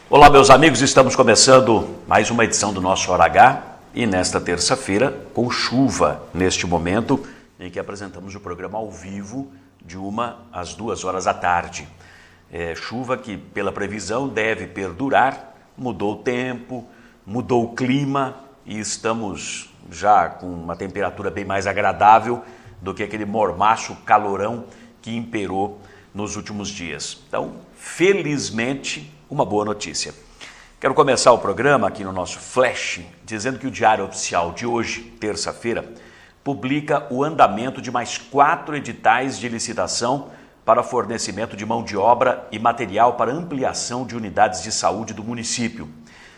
Olá, meus amigos, estamos começando mais uma edição do nosso Hora H e nesta terça-feira com chuva, neste momento em que apresentamos o programa ao vivo de 1 às 2 horas da tarde. Chuva que, pela previsão, deve perdurar, mudou o tempo, mudou o clima e estamos já com uma temperatura bem mais agradável do que aquele mormaço calorão que imperou nos últimos dias. Então, felizmente, uma boa notícia. Quero começar o programa aqui no nosso Flash, dizendo que o Diário Oficial de hoje, terça-feira, publica o andamento de mais 4 editais de licitação para fornecimento de mão de obra e material para ampliação de unidades de saúde do município.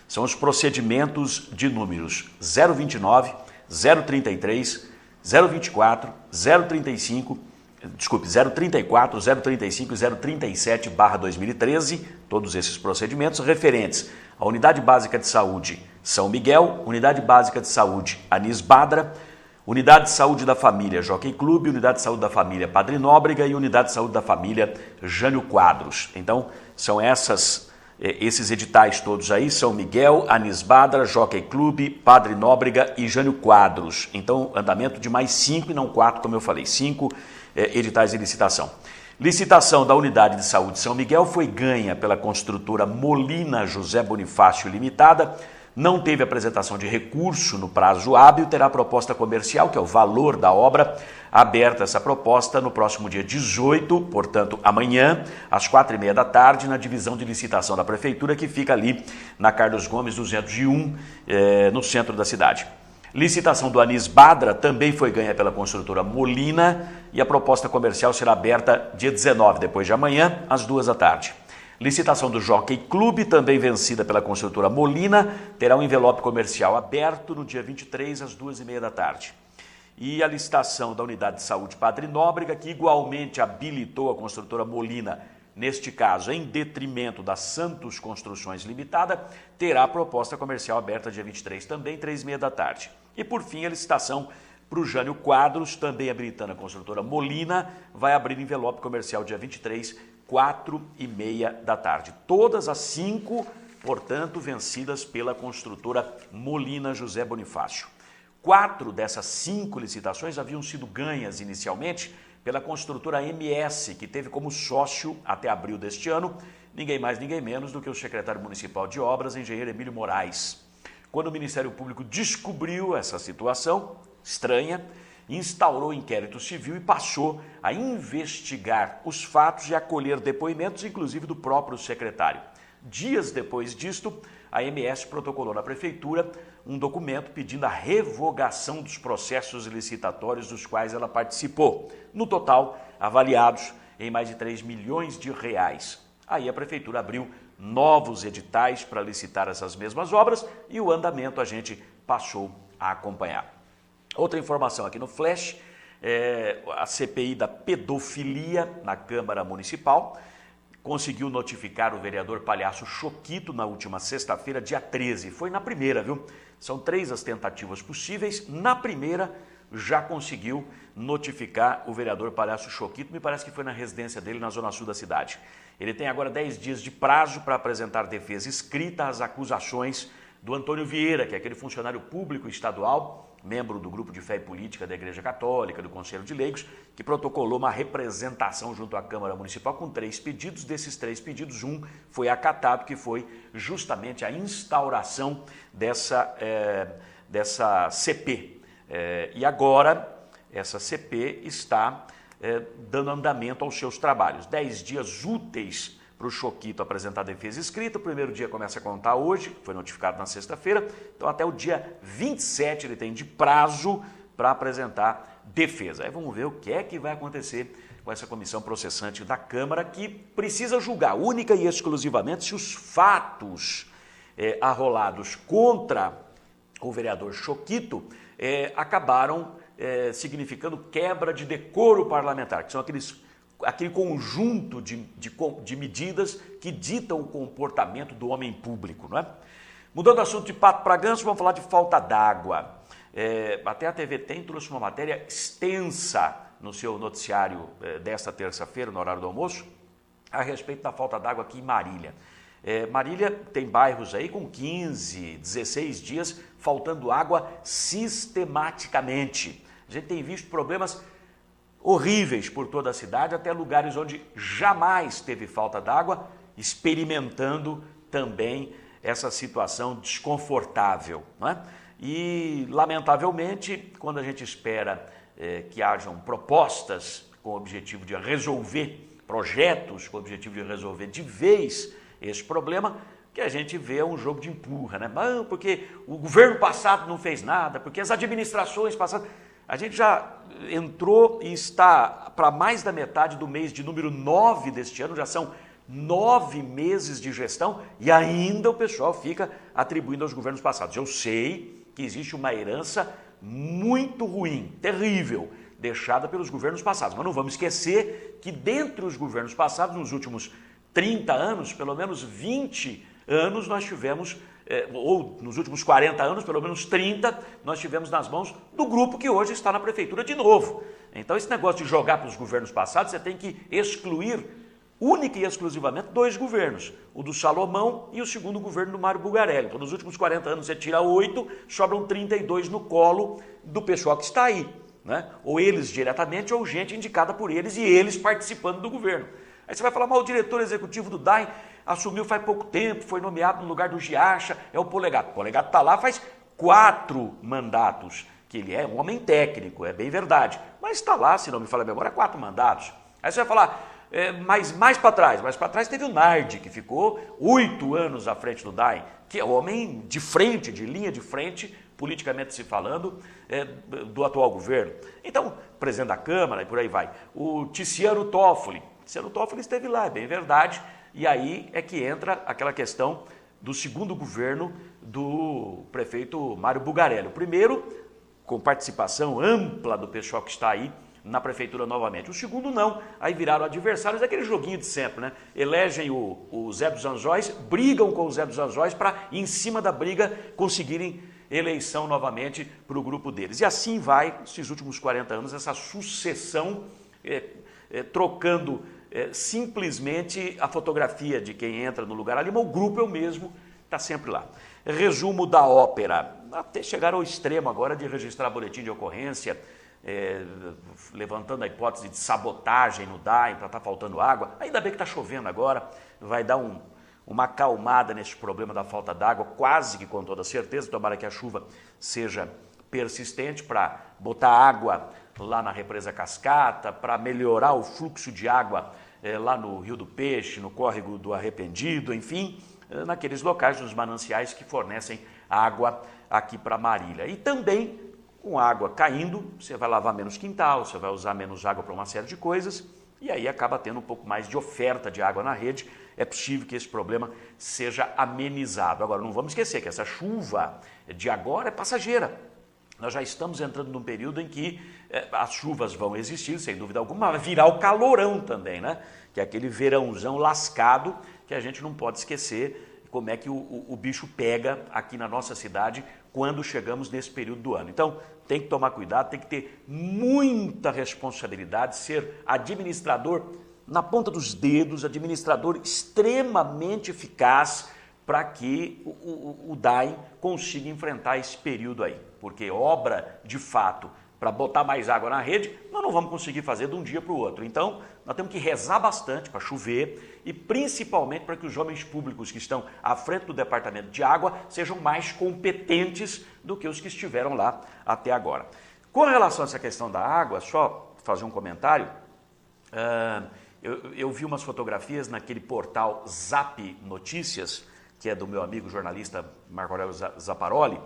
São os procedimentos de números 029, 033, 024, 035, 034, 035 e 037/2013, todos esses procedimentos referentes à Unidade Básica de Saúde São Miguel, Unidade Básica de Saúde Anis Badra, Unidade de Saúde da Família Jockey Clube, Unidade de Saúde da Família Padre Nóbrega e Unidade de Saúde da Família Jânio Quadros. Então, são esses editais todos aí, São Miguel, Anis Badra, Jockey Clube, Padre Nóbrega e Jânio Quadros. Então, andamento de mais 5 e não 4, como eu falei, 5 editais de licitação. Licitação da Unidade de Saúde São Miguel foi ganha pela construtora Molina José Bonifácio Limitada, não teve apresentação de recurso no prazo hábil, terá proposta comercial, que é o valor da obra, aberta essa proposta no próximo dia 18, portanto amanhã, às 4h30 da tarde, na divisão de licitação da Prefeitura, que fica ali na Carlos Gomes 201, no centro da cidade. Licitação do Anis Badra também foi ganha pela construtora Molina e a proposta comercial será aberta dia 19, depois de amanhã, às 2 da tarde. Licitação do Jockey Clube, também vencida pela construtora Molina, terá um envelope comercial aberto no dia 23, às 2h30 da tarde. E a licitação da Unidade de Saúde Padre Nóbrega, que igualmente habilitou a construtora Molina, neste caso em detrimento da Santos Construções Limitada, terá a proposta comercial aberta dia 23, também 3h30 da tarde. E por fim, a licitação para o Jânio Quadros, também habilitando a construtora Molina, vai abrir envelope comercial dia 23, 4h30 da tarde. Todas as 5, portanto, vencidas pela construtora Molina José Bonifácio. 4 dessas 5 licitações haviam sido ganhas inicialmente pela construtora MS, que teve como sócio até abril deste ano, ninguém mais, ninguém menos do que o secretário municipal de obras, engenheiro Emílio Moraes. Quando o Ministério Público descobriu essa situação estranha, instaurou inquérito civil e passou a investigar os fatos e a colher depoimentos, inclusive do próprio secretário. Dias depois disto, a MS protocolou na Prefeitura um documento pedindo a revogação dos processos licitatórios dos quais ela participou, no total avaliados em mais de 3 milhões de reais. Aí a Prefeitura abriu novos editais para licitar essas mesmas obras e o andamento a gente passou a acompanhar. Outra informação aqui no Flash, a CPI da pedofilia na Câmara Municipal conseguiu notificar o vereador Palhaço Choquito na última sexta-feira, dia 13. Foi na primeira, viu? São 3 as tentativas possíveis. Na primeira, já conseguiu notificar o vereador Palhaço Choquito, me parece que foi na residência dele, na zona sul da cidade. Ele tem agora 10 dias de prazo para apresentar defesa escrita às acusações do Antônio Vieira, que é aquele funcionário público estadual, membro do Grupo de Fé e Política da Igreja Católica, do Conselho de Leigos, que protocolou uma representação junto à Câmara Municipal com 3 pedidos. Desses 3 pedidos, um foi acatado, que foi justamente a instauração dessa CP. E agora, essa CP está dando andamento aos seus trabalhos. 10 dias úteis para o Choquito apresentar a defesa escrita. O primeiro dia começa a contar hoje, foi notificado na sexta-feira, então até o dia 27 ele tem de prazo para apresentar defesa. Aí vamos ver o que é que vai acontecer com essa comissão processante da Câmara, que precisa julgar única e exclusivamente se os fatos arrolados contra o vereador Choquito acabaram significando quebra de decoro parlamentar, que são aquele conjunto de medidas que ditam o comportamento do homem público, não é? Mudando o assunto de pato para ganso, vamos falar de falta d'água. Até a TV trouxe uma matéria extensa no seu noticiário desta terça-feira, no horário do almoço, a respeito da falta d'água aqui em Marília. Marília tem bairros aí com 15, 16 dias faltando água sistematicamente. A gente tem visto problemas horríveis por toda a cidade, até lugares onde jamais teve falta d'água, experimentando também essa situação desconfortável, não é? E, lamentavelmente, quando a gente espera que hajam propostas com o objetivo de resolver, projetos com o objetivo de resolver de vez esse problema, que a gente vê um jogo de empurra, né? Não, porque o governo passado não fez nada, porque as administrações passadas... A gente já entrou e está para mais da metade do mês de número 9 deste ano, já são 9 meses de gestão e ainda o pessoal fica atribuindo aos governos passados. Eu sei que existe uma herança muito ruim, terrível, deixada pelos governos passados, mas não vamos esquecer que dentre os governos passados, nos últimos 30 anos, pelo menos 20 anos nós tivemos, ou nos últimos 40 anos, pelo menos 30, nós tivemos nas mãos do grupo que hoje está na prefeitura de novo. Então esse negócio de jogar para os governos passados, você tem que excluir única e exclusivamente 2 governos, o do Salomão e o segundo governo do Mário Bugarelli. Então nos últimos 40 anos você tira 8, sobram 32 no colo do pessoal que está aí, né? Ou eles diretamente ou gente indicada por eles e eles participando do governo. Aí você vai falar, mas o diretor executivo do DAEM assumiu faz pouco tempo, foi nomeado no lugar do Giacha, é o Polegato. O Polegato está lá faz 4 mandatos, que ele é um homem técnico, é bem verdade, mas está lá, se não me falha a memória, 4 mandatos. Aí você vai falar, mas mais para trás teve o Nardi, que ficou 8 anos à frente do DAEM, que é o homem de frente, de linha de frente, politicamente se falando, do atual governo. Então, presidente da Câmara e por aí vai. O Tiziano Toffoli esteve lá, é bem verdade, e aí é que entra aquela questão do segundo governo do prefeito Mário Bugarelli. O primeiro, com participação ampla do pessoal que está aí na prefeitura novamente. O segundo não, aí viraram adversários, aquele joguinho de sempre, né? Elegem o Zé dos Anzóis, brigam com o Zé dos Anzóis para, em cima da briga, conseguirem eleição novamente para o grupo deles. E assim vai, esses últimos 40 anos, essa sucessão, trocando simplesmente a fotografia de quem entra no lugar ali, mas o grupo é o mesmo, está sempre lá. Resumo da ópera, até chegar ao extremo agora de registrar boletim de ocorrência, levantando a hipótese de sabotagem no DAEM para estar faltando água. Ainda bem que está chovendo agora, vai dar uma acalmada nesse problema da falta d'água, quase que com toda certeza, tomara que a chuva seja persistente para botar água lá na represa Cascata, para melhorar o fluxo de água lá no Rio do Peixe, no Córrego do Arrependido, enfim, naqueles locais, nos mananciais que fornecem água aqui para Marília. E também, com água caindo, você vai lavar menos quintal, você vai usar menos água para uma série de coisas, e aí acaba tendo um pouco mais de oferta de água na rede. É possível que esse problema seja amenizado. Agora, não vamos esquecer que essa chuva de agora é passageira. Nós já estamos entrando num período em que as chuvas vão existir, sem dúvida alguma, vai virar o calorão também, né? Que é aquele verãozão lascado que a gente não pode esquecer como é que o bicho pega aqui na nossa cidade quando chegamos nesse período do ano. Então, tem que tomar cuidado, tem que ter muita responsabilidade, ser administrador na ponta dos dedos, administrador extremamente eficaz para que o DAEM consiga enfrentar esse período aí. Porque obra, de fato, para botar mais água na rede, nós não vamos conseguir fazer de um dia para o outro. Então, nós temos que rezar bastante para chover e principalmente para que os homens públicos que estão à frente do Departamento de Água sejam mais competentes do que os que estiveram lá até agora. Com relação a essa questão da água, só fazer um comentário, eu vi umas fotografias naquele portal Zap Notícias, que é do meu amigo jornalista Marco Aurélio Zapparoli,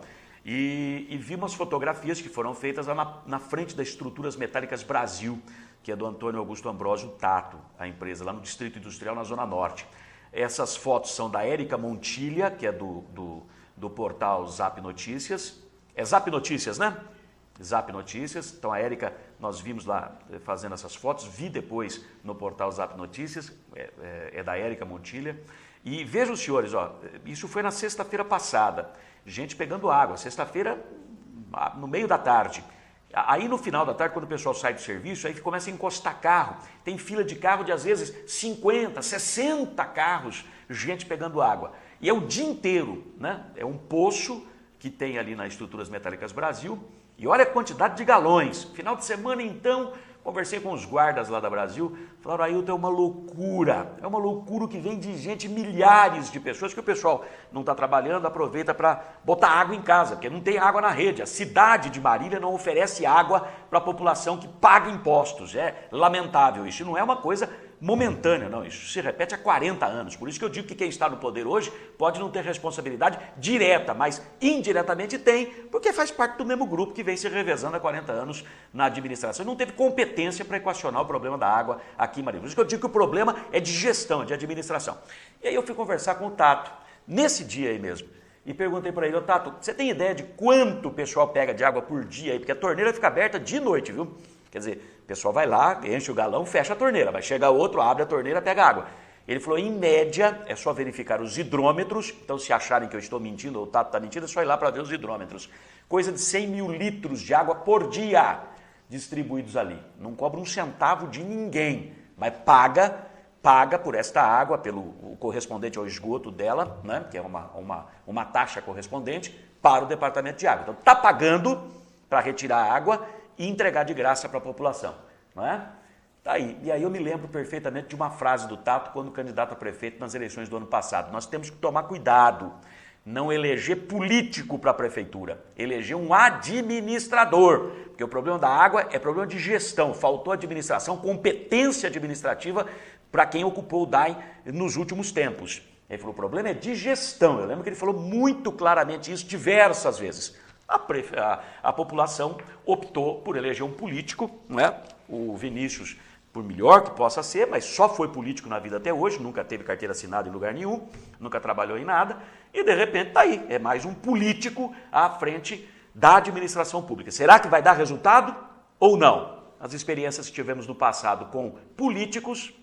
e vi umas fotografias que foram feitas lá na frente da Estruturas Metálicas Brasil, que é do Antônio Augusto Ambrosio Tato, a empresa lá no Distrito Industrial, na Zona Norte. Essas fotos são da Érica Montilha, que é do portal Zap Notícias. É Zap Notícias, né? Zap Notícias. Então a Érica, nós vimos lá fazendo essas fotos, vi depois no portal Zap Notícias, é da Érica Montilha. E vejam, senhores, ó, isso foi na sexta-feira passada, gente pegando água, sexta-feira no meio da tarde, Aí no final da tarde, quando o pessoal sai do serviço, aí começa a encostar carro. Tem fila de carro de às vezes 50, 60 carros, gente pegando água. E é o dia inteiro, né? É um poço que tem ali na Estruturas Metálicas Brasil. E olha a quantidade de galões. Final de semana, então, conversei com os guardas lá da Brasil, falaram, Ailton, é uma loucura que vem de gente, milhares de pessoas, que o pessoal não está trabalhando, aproveita para botar água em casa, porque não tem água na rede. A cidade de Marília não oferece água para a população que paga impostos. É lamentável isso, não é uma coisa momentânea, não, isso se repete há 40 anos, por isso que eu digo que quem está no poder hoje pode não ter responsabilidade direta, mas indiretamente tem, porque faz parte do mesmo grupo que vem se revezando há 40 anos na administração e não teve competência para equacionar o problema da água aqui em Marília. Por isso que eu digo que o problema é de gestão, de administração. E aí eu fui conversar com o Tato, nesse dia aí mesmo, e perguntei para ele, Tato, você tem ideia de quanto o pessoal pega de água por dia aí? Porque a torneira fica aberta de noite, viu? Quer dizer, o pessoal vai lá, enche o galão, fecha a torneira, vai chegar outro, abre a torneira, pega água. Ele falou, em média, é só verificar os hidrômetros, então se acharem que eu estou mentindo ou o Tato está mentindo, é só ir lá para ver os hidrômetros. Coisa de 100 mil litros de água por dia distribuídos ali. Não cobra um centavo de ninguém, mas paga por esta água, pelo correspondente ao esgoto dela, né, que é uma taxa correspondente para o departamento de água. Então está pagando para retirar a água e entregar de graça para a população, não é? Tá aí. E aí eu me lembro perfeitamente de uma frase do Tato quando candidato a prefeito nas eleições do ano passado. Nós temos que tomar cuidado, não eleger político para a prefeitura, eleger um administrador, porque o problema da água é problema de gestão, faltou administração, competência administrativa para quem ocupou o DAI nos últimos tempos. Ele falou, o problema é de gestão, eu lembro que ele falou muito claramente isso diversas vezes. A população optou por eleger um político, né? O Vinícius, por melhor que possa ser, mas só foi político na vida até hoje, nunca teve carteira assinada em lugar nenhum, nunca trabalhou em nada, e de repente está aí, é mais um político à frente da administração pública. Será que vai dar resultado ou não? As experiências que tivemos no passado com políticos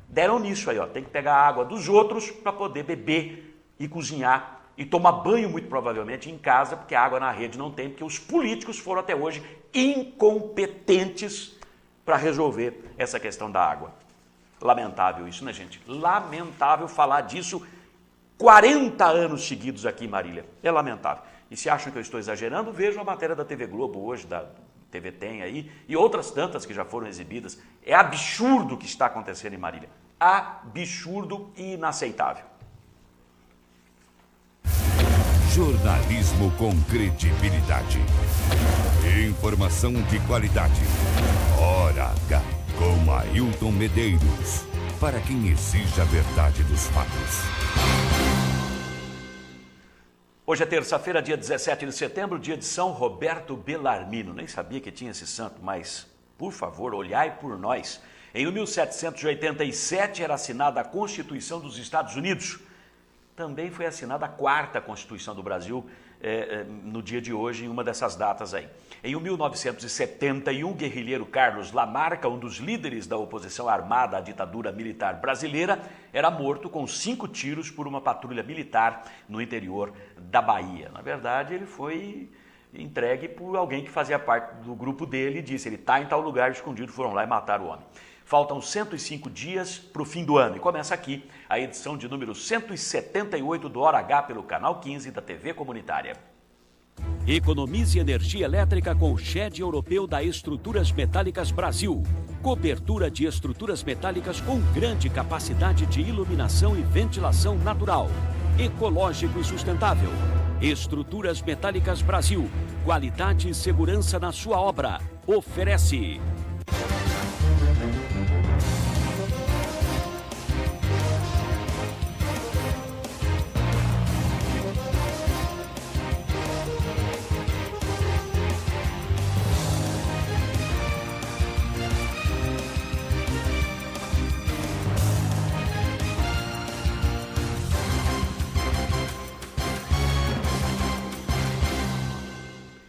deram nisso aí, ó, tem que pegar a água dos outros para poder beber e cozinhar e tomar banho, muito provavelmente, em casa, porque a água na rede não tem, porque os políticos foram até hoje incompetentes para resolver essa questão da água. Lamentável isso, né, gente? Lamentável falar disso 40 anos seguidos aqui em Marília. É lamentável. E se acham que eu estou exagerando, vejam a matéria da TV Globo hoje, da TV Tem aí, e outras tantas que já foram exibidas. É absurdo o que está acontecendo em Marília. Absurdo e inaceitável. Jornalismo com credibilidade. Informação de qualidade. Hora H, com Ailton Medeiros. Para quem exige a verdade dos fatos. Hoje é terça-feira, dia 17 de setembro, dia de São Roberto Bellarmino. Nem sabia que tinha esse santo, mas, por favor, olhai por nós. Em 1787 era assinada a Constituição dos Estados Unidos. Também foi assinada a 4ª Constituição do Brasil no dia de hoje, em uma dessas datas aí. Em 1971, o guerrilheiro Carlos Lamarca, um dos líderes da oposição armada à ditadura militar brasileira, era morto com 5 tiros por uma patrulha militar no interior da Bahia. Na verdade, ele foi entregue por alguém que fazia parte do grupo dele e disse, ele está em tal lugar escondido, foram lá e mataram o homem. Faltam 105 dias para o fim do ano e começa aqui a edição de número 178 do Hora H pelo canal 15 da TV Comunitária. Economize energia elétrica com o SHED europeu da Estruturas Metálicas Brasil. Cobertura de estruturas metálicas com grande capacidade de iluminação e ventilação natural. Ecológico e sustentável. Estruturas Metálicas Brasil. Qualidade e segurança na sua obra. Oferece.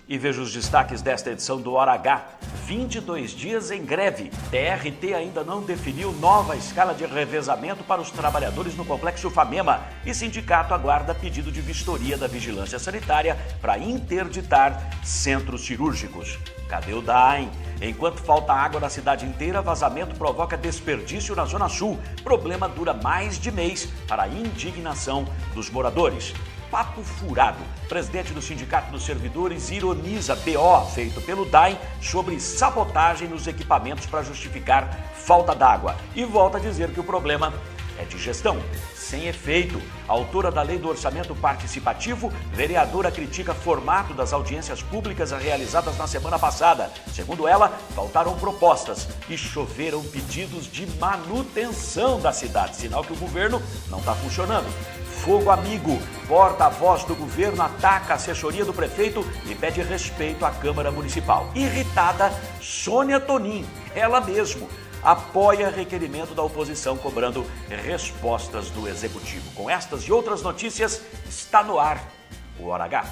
E veja os destaques desta edição do Hora H. 22 dias em greve. TRT ainda não definiu nova escala de revezamento para os trabalhadores no Complexo Famema e sindicato aguarda pedido de vistoria da Vigilância Sanitária para interditar centros cirúrgicos. Cadê o DAEM? Enquanto falta água na cidade inteira, vazamento provoca desperdício na Zona Sul. Problema dura mais de mês para a indignação dos moradores. Papo furado. Presidente do Sindicato dos Servidores ironiza BO feito pelo DAEM sobre sabotagem nos equipamentos para justificar falta d'água. E volta a dizer que o problema é de gestão. Sem efeito. Autora da lei do orçamento participativo, vereadora critica formato das audiências públicas realizadas na semana passada. Segundo ela, faltaram propostas e choveram pedidos de manutenção da cidade. Sinal que o governo não está funcionando. Fogo amigo, porta-voz do governo ataca a assessoria do prefeito e pede respeito à Câmara Municipal. Irritada, Sônia Tonin, ela mesmo, apoia requerimento da oposição cobrando respostas do Executivo. Com estas e outras notícias, está no ar o Hora H.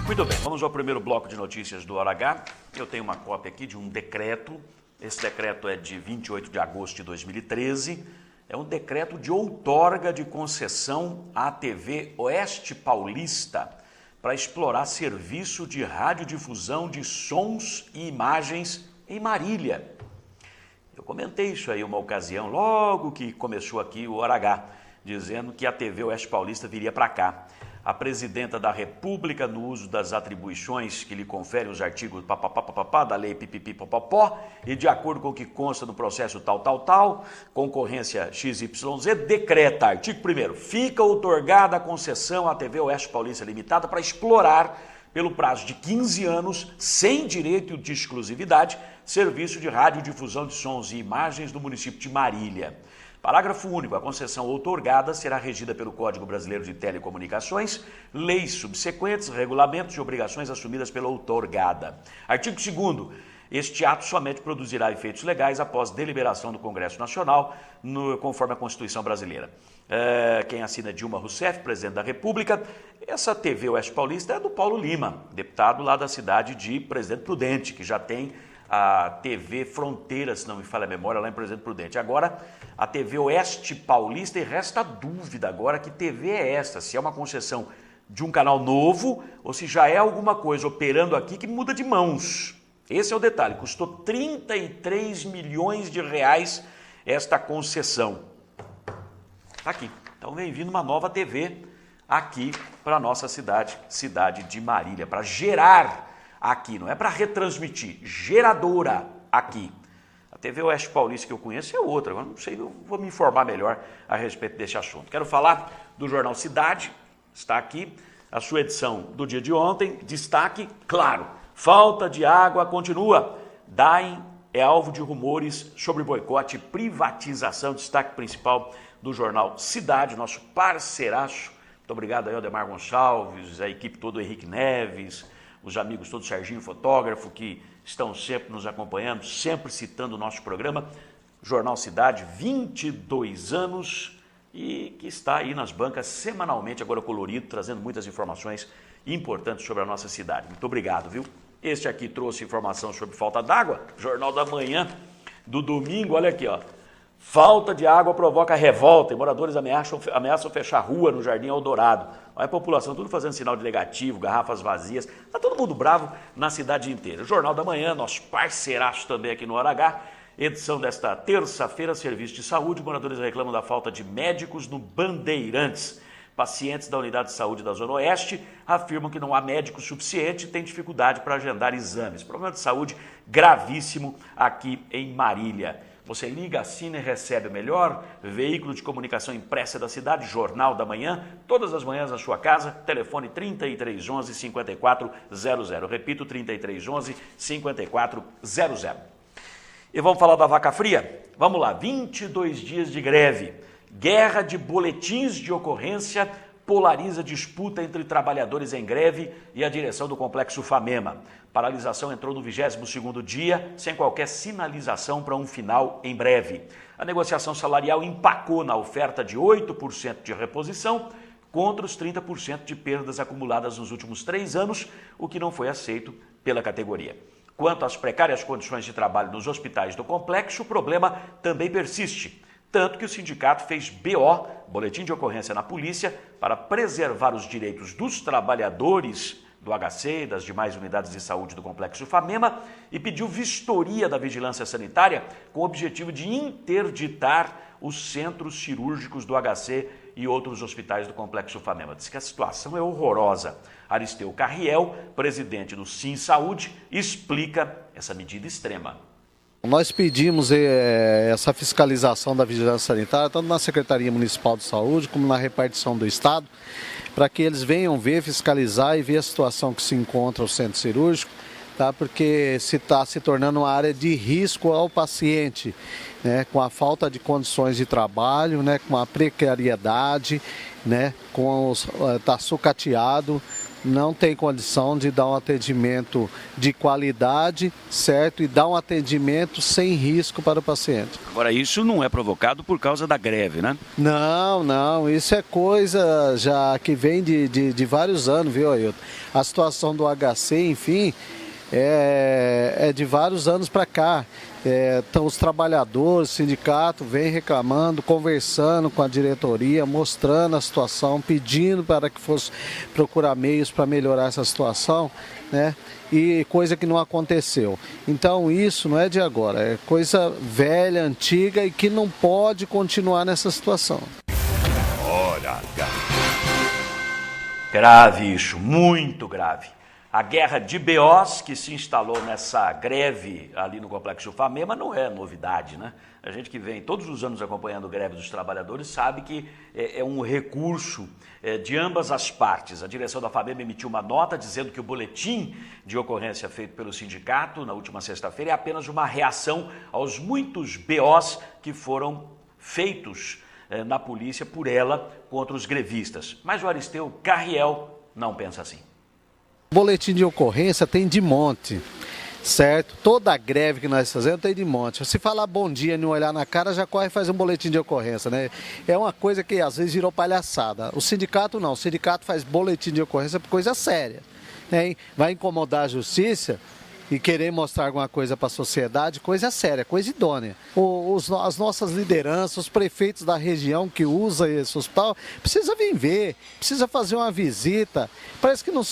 Muito bem, vamos ao primeiro bloco de notícias do Hora H. Eu tenho uma cópia aqui de um decreto. Esse decreto é de 28 de agosto de 2013. É um decreto de outorga de concessão à TV Oeste Paulista para explorar serviço de radiodifusão de sons e imagens em Marília. Eu comentei isso aí uma ocasião, logo que começou aqui o Hora H, dizendo que a TV Oeste Paulista viria para cá. A presidenta da República, no uso das atribuições que lhe conferem os artigos da lei pipipipopopó, e de acordo com o que consta no processo tal, concorrência XYZ, decreta, artigo 1º, fica outorgada a concessão à TV Oeste Paulista Limitada para explorar, pelo prazo de 15 anos, sem direito de exclusividade, serviço de radiodifusão de sons e imagens do município de Marília. Parágrafo único. A concessão outorgada será regida pelo Código Brasileiro de Telecomunicações, leis subsequentes, regulamentos e obrigações assumidas pela outorgada. Artigo 2º. Este ato somente produzirá efeitos legais após deliberação do Congresso Nacional, conforme a Constituição Brasileira. Quem assina é Dilma Rousseff, presidente da República. Essa TV Oeste Paulista é do Paulo Lima, deputado lá da cidade de Presidente Prudente, que já tem a TV Fronteira, se não me falha a memória, lá em Presidente Prudente. Agora, a TV Oeste Paulista, e resta a dúvida agora que TV é esta, se é uma concessão de um canal novo ou se já é alguma coisa operando aqui que muda de mãos. Esse é o detalhe, custou 33 milhões de reais esta concessão. Tá aqui, então vem vindo uma nova TV aqui para a nossa cidade de Marília, para gerar aqui, não é para retransmitir, geradora aqui. A TV Oeste Paulista que eu conheço é outra, agora não sei, eu vou me informar melhor a respeito desse assunto. Quero falar do Jornal Cidade, está aqui, a sua edição do dia de ontem, destaque, claro, falta de água continua. DAEM é alvo de rumores sobre boicote e privatização, destaque principal do Jornal Cidade, nosso parceiraço. Muito obrigado aí, Aldemar Gonçalves, a equipe toda, o Henrique Neves, os amigos todos, Serginho Fotógrafo, que estão sempre nos acompanhando, sempre citando o nosso programa, Jornal Cidade, 22 anos, e que está aí nas bancas semanalmente, agora colorido, trazendo muitas informações importantes sobre a nossa cidade. Muito obrigado, viu? Este aqui trouxe informação sobre falta d'água, Jornal da Manhã do domingo, olha aqui, ó. Falta de água provoca revolta e moradores ameaçam fechar rua no Jardim Eldorado. Olha a população tudo fazendo sinal de negativo, garrafas vazias. Está todo mundo bravo na cidade inteira. Jornal da Manhã, nosso parceiraço também aqui no Hora H. Edição desta terça-feira, serviço de saúde. Moradores reclamam da falta de médicos no Bandeirantes. Pacientes da unidade de saúde da Zona Oeste afirmam que não há médico suficiente e têm dificuldade para agendar exames. Problema de saúde gravíssimo aqui em Marília. Você liga, assina e recebe o melhor veículo de comunicação impressa da cidade, Jornal da Manhã, todas as manhãs na sua casa, telefone 3311-5400. Repito, 3311-5400. E vamos falar da vaca fria? Vamos lá, 22 dias de greve, guerra de boletins de ocorrência polariza disputa entre trabalhadores em greve e a direção do Complexo Famema. Paralisação entrou no 22º dia, sem qualquer sinalização para um final em breve. A negociação salarial empacou na oferta de 8% de reposição contra os 30% de perdas acumuladas nos últimos 3 anos, o que não foi aceito pela categoria. Quanto às precárias condições de trabalho nos hospitais do complexo, o problema também persiste. Tanto que o sindicato fez BO, boletim de ocorrência na polícia, para preservar os direitos dos trabalhadores do HC e das demais unidades de saúde do Complexo Famema e pediu vistoria da vigilância sanitária com o objetivo de interditar os centros cirúrgicos do HC e outros hospitais do Complexo Famema. Diz que a situação é horrorosa. Aristeu Carriel, presidente do Sim Saúde, explica essa medida extrema. Nós pedimos essa fiscalização da vigilância sanitária, tanto na Secretaria Municipal de Saúde como na repartição do Estado, para que eles venham ver, fiscalizar e ver a situação que se encontra o centro cirúrgico, tá? Porque se está se tornando uma área de risco ao paciente, né? Com a falta de condições de trabalho, né? Com a precariedade, né? Está sucateado. Não tem condição de dar um atendimento de qualidade, certo? E dar um atendimento sem risco para o paciente. Agora, isso não é provocado por causa da greve, né? Não, isso é coisa já que vem de vários anos, viu, Ailton? A situação do HC, enfim, é de vários anos para cá. Então, os trabalhadores, o sindicato vem reclamando, conversando com a diretoria, mostrando a situação, pedindo para que fosse procurar meios para melhorar essa situação, né? E coisa que não aconteceu. Então isso não é de agora, é coisa velha, antiga e que não pode continuar nessa situação. Hora H. Grave isso, muito grave. A guerra de BOs que se instalou nessa greve ali no Complexo Famema não é novidade, né? A gente que vem todos os anos acompanhando a greve dos trabalhadores sabe que é um recurso de ambas as partes. A direção da Famema emitiu uma nota dizendo que o boletim de ocorrência feito pelo sindicato na última sexta-feira é apenas uma reação aos muitos BOs que foram feitos na polícia por ela contra os grevistas. Mas o Aristeu Carriel não pensa assim. Boletim de ocorrência tem de monte, certo? Toda a greve que nós fazemos tem de monte. Se falar bom dia e não olhar na cara, já corre e faz um boletim de ocorrência, né? É uma coisa que às vezes virou palhaçada. O sindicato não, o sindicato faz boletim de ocorrência por coisa séria, né? Vai incomodar a justiça e querer mostrar alguma coisa para a sociedade, coisa séria, coisa idônea. As nossas lideranças, os prefeitos da região que usam esse hospital, precisa vir ver, precisa fazer uma visita. Parece que não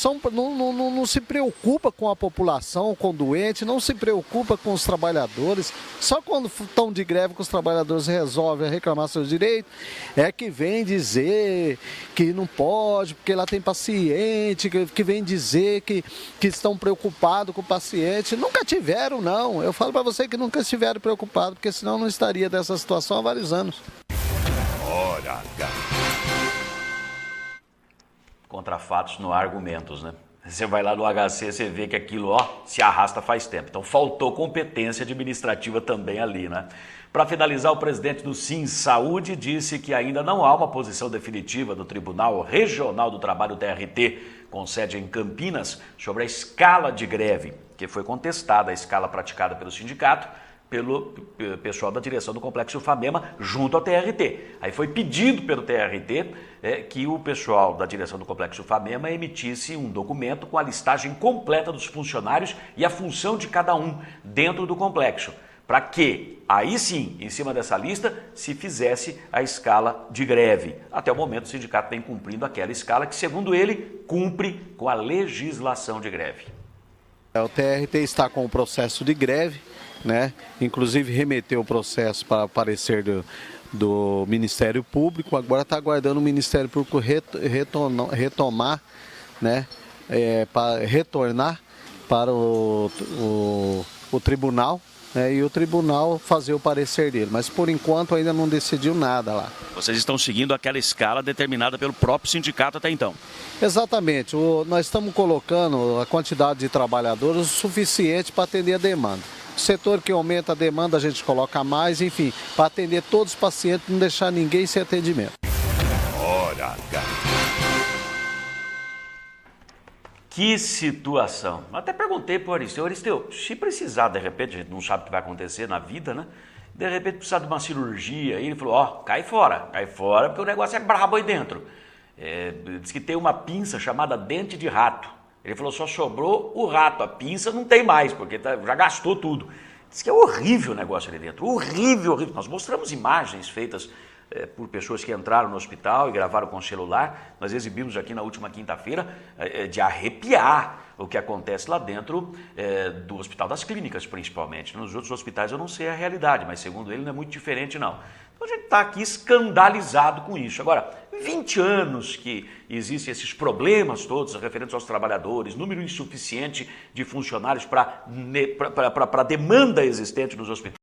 se preocupa com a população, com o doente, não se preocupa com os trabalhadores. Só quando estão de greve que os trabalhadores resolvem reclamar seus direitos, é que vem dizer que não pode, porque lá tem paciente, que vem dizer que estão preocupados com o paciente. Nunca tiveram, não. Eu falo para você que nunca estiveram preocupados, porque senão não estaria dessa situação há vários anos. Hora H. Contra fatos não há argumentos, né? Você vai lá no HC, você vê que aquilo, se arrasta faz tempo. Então faltou competência administrativa também ali, né? Para finalizar, o presidente do Sim Saúde disse que ainda não há uma posição definitiva do Tribunal Regional do Trabalho, TRT, com sede em Campinas, sobre a escala de greve, que foi contestada a escala praticada pelo sindicato, pelo pessoal da direção do Complexo Famema, junto ao TRT. Aí foi pedido pelo TRT que o pessoal da direção do Complexo Famema emitisse um documento com a listagem completa dos funcionários e a função de cada um dentro do complexo, para que, aí sim, em cima dessa lista, se fizesse a escala de greve. Até o momento, o sindicato vem cumprindo aquela escala que, segundo ele, cumpre com a legislação de greve. O TRT está com o processo de greve, né? Inclusive remeteu o processo para parecer do Ministério Público, agora está aguardando o Ministério Público retomar, né? Para retornar para o tribunal, né, e o tribunal fazer o parecer dele. Mas por enquanto ainda não decidiu nada lá. Vocês estão seguindo aquela escala determinada pelo próprio sindicato até então? Exatamente. Nós estamos colocando a quantidade de trabalhadores o suficiente para atender a demanda. O setor que aumenta a demanda a gente coloca mais, enfim, para atender todos os pacientes, não deixar ninguém sem atendimento. Hora H. Que situação. Até perguntei para o Aristeu, se precisar, de repente, a gente não sabe o que vai acontecer na vida, né? De repente precisar de uma cirurgia. E ele falou, cai fora, porque o negócio é brabo aí dentro. Diz que tem uma pinça chamada dente de rato. Ele falou, só sobrou o rato, a pinça não tem mais, porque já gastou tudo. Diz que é horrível o negócio ali dentro, horrível. Nós mostramos imagens feitas por pessoas que entraram no hospital e gravaram com o celular. Nós exibimos aqui na última quinta-feira de arrepiar o que acontece lá dentro do Hospital das Clínicas, principalmente. Nos outros hospitais eu não sei a realidade, mas segundo ele não é muito diferente não. Então a gente está aqui escandalizado com isso. Agora, 20 anos que existem esses problemas todos referentes aos trabalhadores, número insuficiente de funcionários para a demanda existente nos hospitais,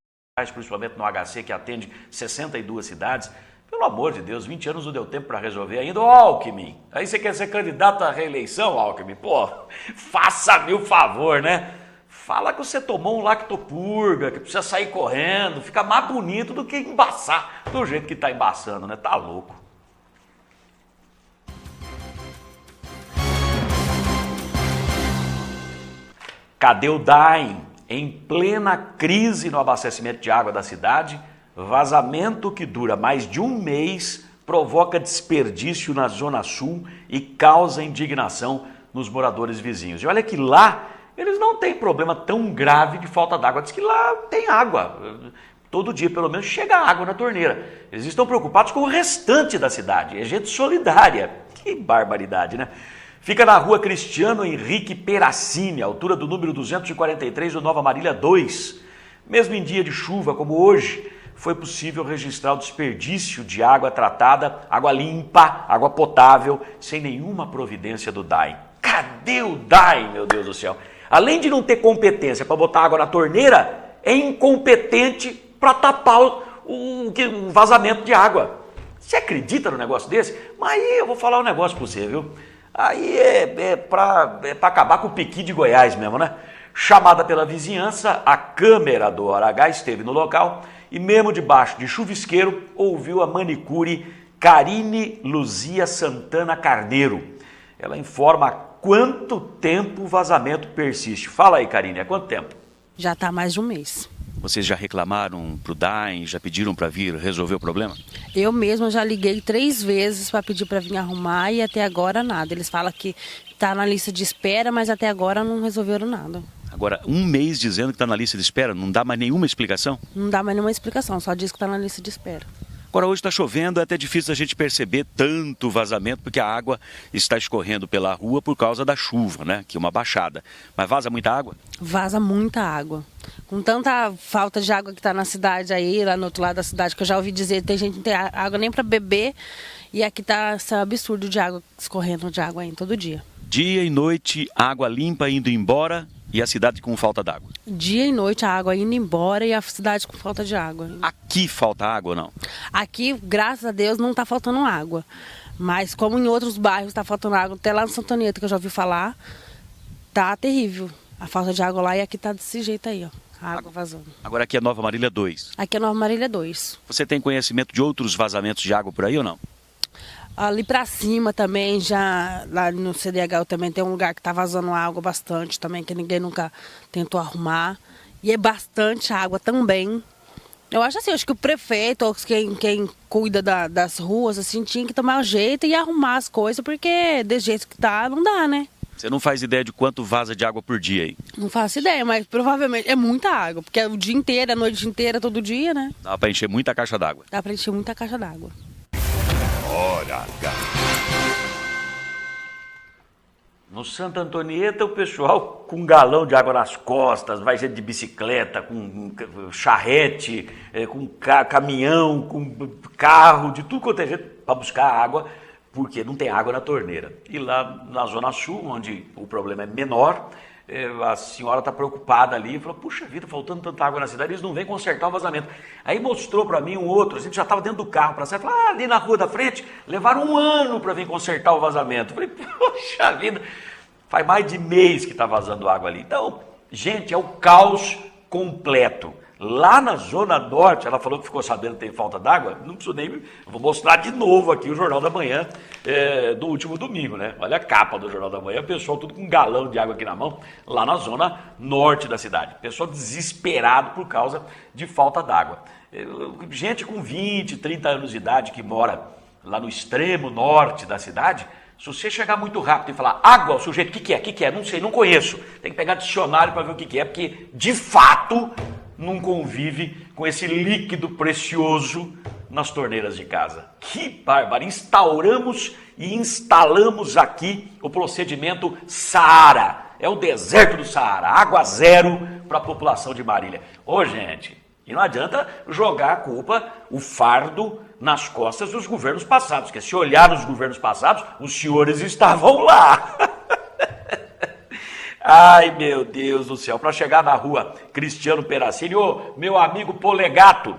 principalmente no HC, que atende 62 cidades. Pelo amor de Deus, 20 anos não deu tempo para resolver ainda. Ô, Alckmin, aí você quer ser candidato à reeleição, Alckmin? Pô, faça-me o favor, né? Fala que você tomou um lactopurga, que precisa sair correndo, fica mais bonito do que embaçar do jeito que tá embaçando, né? Tá louco. Cadê o DAEM? Em plena crise no abastecimento de água da cidade, vazamento que dura mais de um mês provoca desperdício na Zona Sul e causa indignação nos moradores vizinhos. E olha que lá eles não têm problema tão grave de falta d'água. Diz que lá tem água. Todo dia, pelo menos, chega água na torneira. Eles estão preocupados com o restante da cidade. É gente solidária. Que barbaridade, né? Fica na rua Cristiano Henrique Peracini, altura do número 243 do Nova Marília 2. Mesmo em dia de chuva como hoje, foi possível registrar o desperdício de água tratada, água limpa, água potável, sem nenhuma providência do DAEM. Cadê o DAEM, meu Deus do céu? Além de não ter competência para botar água na torneira, é incompetente para tapar o vazamento de água. Você acredita no negócio desse? Mas aí eu vou falar um negócio para você, viu? Aí é para acabar com o Piqui de Goiás mesmo, né? Chamada pela vizinhança, a câmera do Hora H esteve no local e mesmo debaixo de chuvisqueiro ouviu a manicure Karine Luzia Santana Carneiro. Ela informa há quanto tempo o vazamento persiste. Fala aí, Karine, há quanto tempo? Já está há mais de um mês. Vocês já reclamaram para o DAEM, já pediram para vir resolver o problema? Eu mesma já liguei 3 vezes para pedir para vir arrumar e até agora nada. Eles falam que está na lista de espera, mas até agora não resolveram nada. Agora, um mês dizendo que está na lista de espera, não dá mais nenhuma explicação? Não dá mais nenhuma explicação, só diz que está na lista de espera. Agora, hoje está chovendo, é até difícil a gente perceber tanto vazamento, porque a água está escorrendo pela rua por causa da chuva, né? Que é uma baixada. Mas vaza muita água? Vaza muita água. Com tanta falta de água que está na cidade aí, lá no outro lado da cidade, que eu já ouvi dizer, tem gente que não tem água nem para beber, e aqui está esse absurdo de água, escorrendo de água aí todo dia. Dia e noite, água limpa indo embora e a cidade com falta d'água. Dia e noite a água indo embora e a cidade com falta de água. Aqui falta água ou não? Aqui, graças a Deus, não está faltando água. Mas como em outros bairros está faltando água, até lá no Santo Antônio, que eu já ouvi falar, tá terrível. A falta de água lá e aqui tá desse jeito aí, ó. A água vazando. Agora aqui é Nova Marília 2. Aqui é Nova Marília 2. Você tem conhecimento de outros vazamentos de água por aí ou não? Ali pra cima também, já lá no CDH também tem um lugar que tá vazando água bastante também, que ninguém nunca tentou arrumar. E é bastante água também. Eu acho assim, acho que o prefeito, ou quem cuida das ruas, assim, tinha que tomar um jeito e arrumar as coisas, porque desse jeito que tá, não dá, né? Você não faz ideia de quanto vaza de água por dia aí? Não faço ideia, mas provavelmente é muita água, porque é o dia inteiro, a noite inteira, todo dia, né? Dá pra encher muita caixa d'água. Dá pra encher muita caixa d'água. Hora H. No Santa Antonieta, o pessoal com um galão de água nas costas, vai gente de bicicleta, com charrete, com caminhão, com carro, de tudo quanto é jeito, para buscar água, porque não tem água na torneira. E lá na Zona Sul, onde o problema é menor, a senhora está preocupada ali, falou, puxa vida, faltando tanta água na cidade, eles não vêm consertar o vazamento. Aí mostrou para mim um outro, a gente já estava dentro do carro para sair, falou, ali na rua da frente, levaram 1 ano para vir consertar o vazamento. Eu falei, poxa vida, faz mais de mês que está vazando água ali. Então, gente, é o caos completo. Lá na Zona Norte, ela falou que ficou sabendo que tem falta d'água, não preciso nem... Vou mostrar de novo aqui o Jornal da Manhã do último domingo, né? Olha a capa do Jornal da Manhã, o pessoal tudo com um galão de água aqui na mão, lá na Zona Norte da cidade. Pessoal desesperado por causa de falta d'água. Gente com 20, 30 anos de idade que mora lá no extremo norte da cidade, se você chegar muito rápido e falar água, o sujeito, o que é? Não sei, não conheço. Tem que pegar dicionário para ver o que é, porque de fato não convive com esse líquido precioso nas torneiras de casa. Que bárbaro! Instauramos e instalamos aqui o procedimento Saara. É o deserto do Saara, água zero para a população de Marília. Ô, gente, e não adianta jogar a culpa, o fardo, nas costas dos governos passados, porque se olhar nos governos passados, os senhores estavam lá. Ai, meu Deus do céu, para chegar na rua Cristiano Peracini, ô, meu amigo Polegato,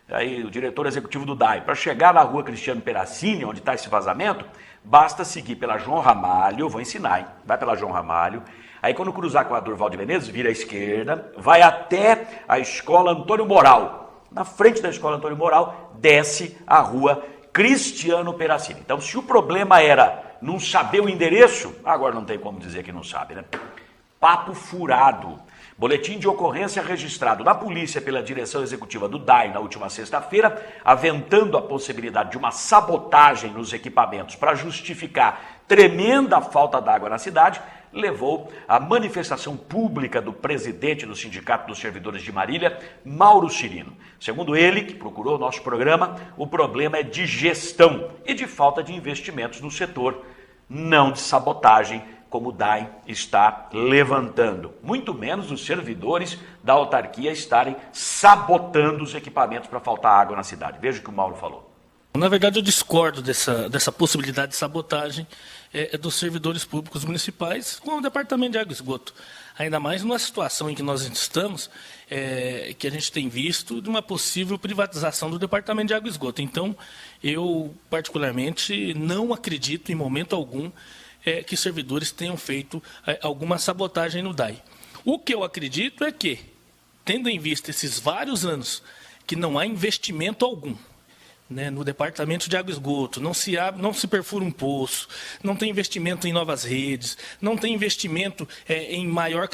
aí o diretor executivo do DAI, para chegar na rua Cristiano Peracini, onde está esse vazamento, basta seguir pela João Ramalho, vou ensinar, hein? Vai pela João Ramalho, aí quando cruzar com a Durval de Menezes, vira à esquerda, vai até a Escola Antônio Moral, na frente da Escola Antônio Moral, desce a rua Cristiano Peracini. Então, se o problema era não saber o endereço, agora não tem como dizer que não sabe, né? Papo furado. Boletim de ocorrência registrado na polícia pela direção executiva do DAI na última sexta-feira, aventando a possibilidade de uma sabotagem nos equipamentos para justificar tremenda falta d'água na cidade, levou à manifestação pública do presidente do Sindicato dos Servidores de Marília, Mauro Cirino. Segundo ele, que procurou o nosso programa, o problema é de gestão e de falta de investimentos no setor, não de sabotagem, como o DAI está levantando. Muito menos os servidores da autarquia estarem sabotando os equipamentos para faltar água na cidade. Veja o que o Mauro falou. Na verdade, eu discordo dessa possibilidade de sabotagem dos servidores públicos municipais com o Departamento de Água e Esgoto. Ainda mais numa situação em que nós estamos, que a gente tem visto de uma possível privatização do Departamento de Água e Esgoto. Então, eu, particularmente, não acredito em momento algum que servidores tenham feito alguma sabotagem no DAI. O que eu acredito é que, tendo em vista esses vários anos que não há investimento algum, né, no Departamento de Água e Esgoto, não se perfura um poço, não tem investimento em novas redes, não tem investimento em maior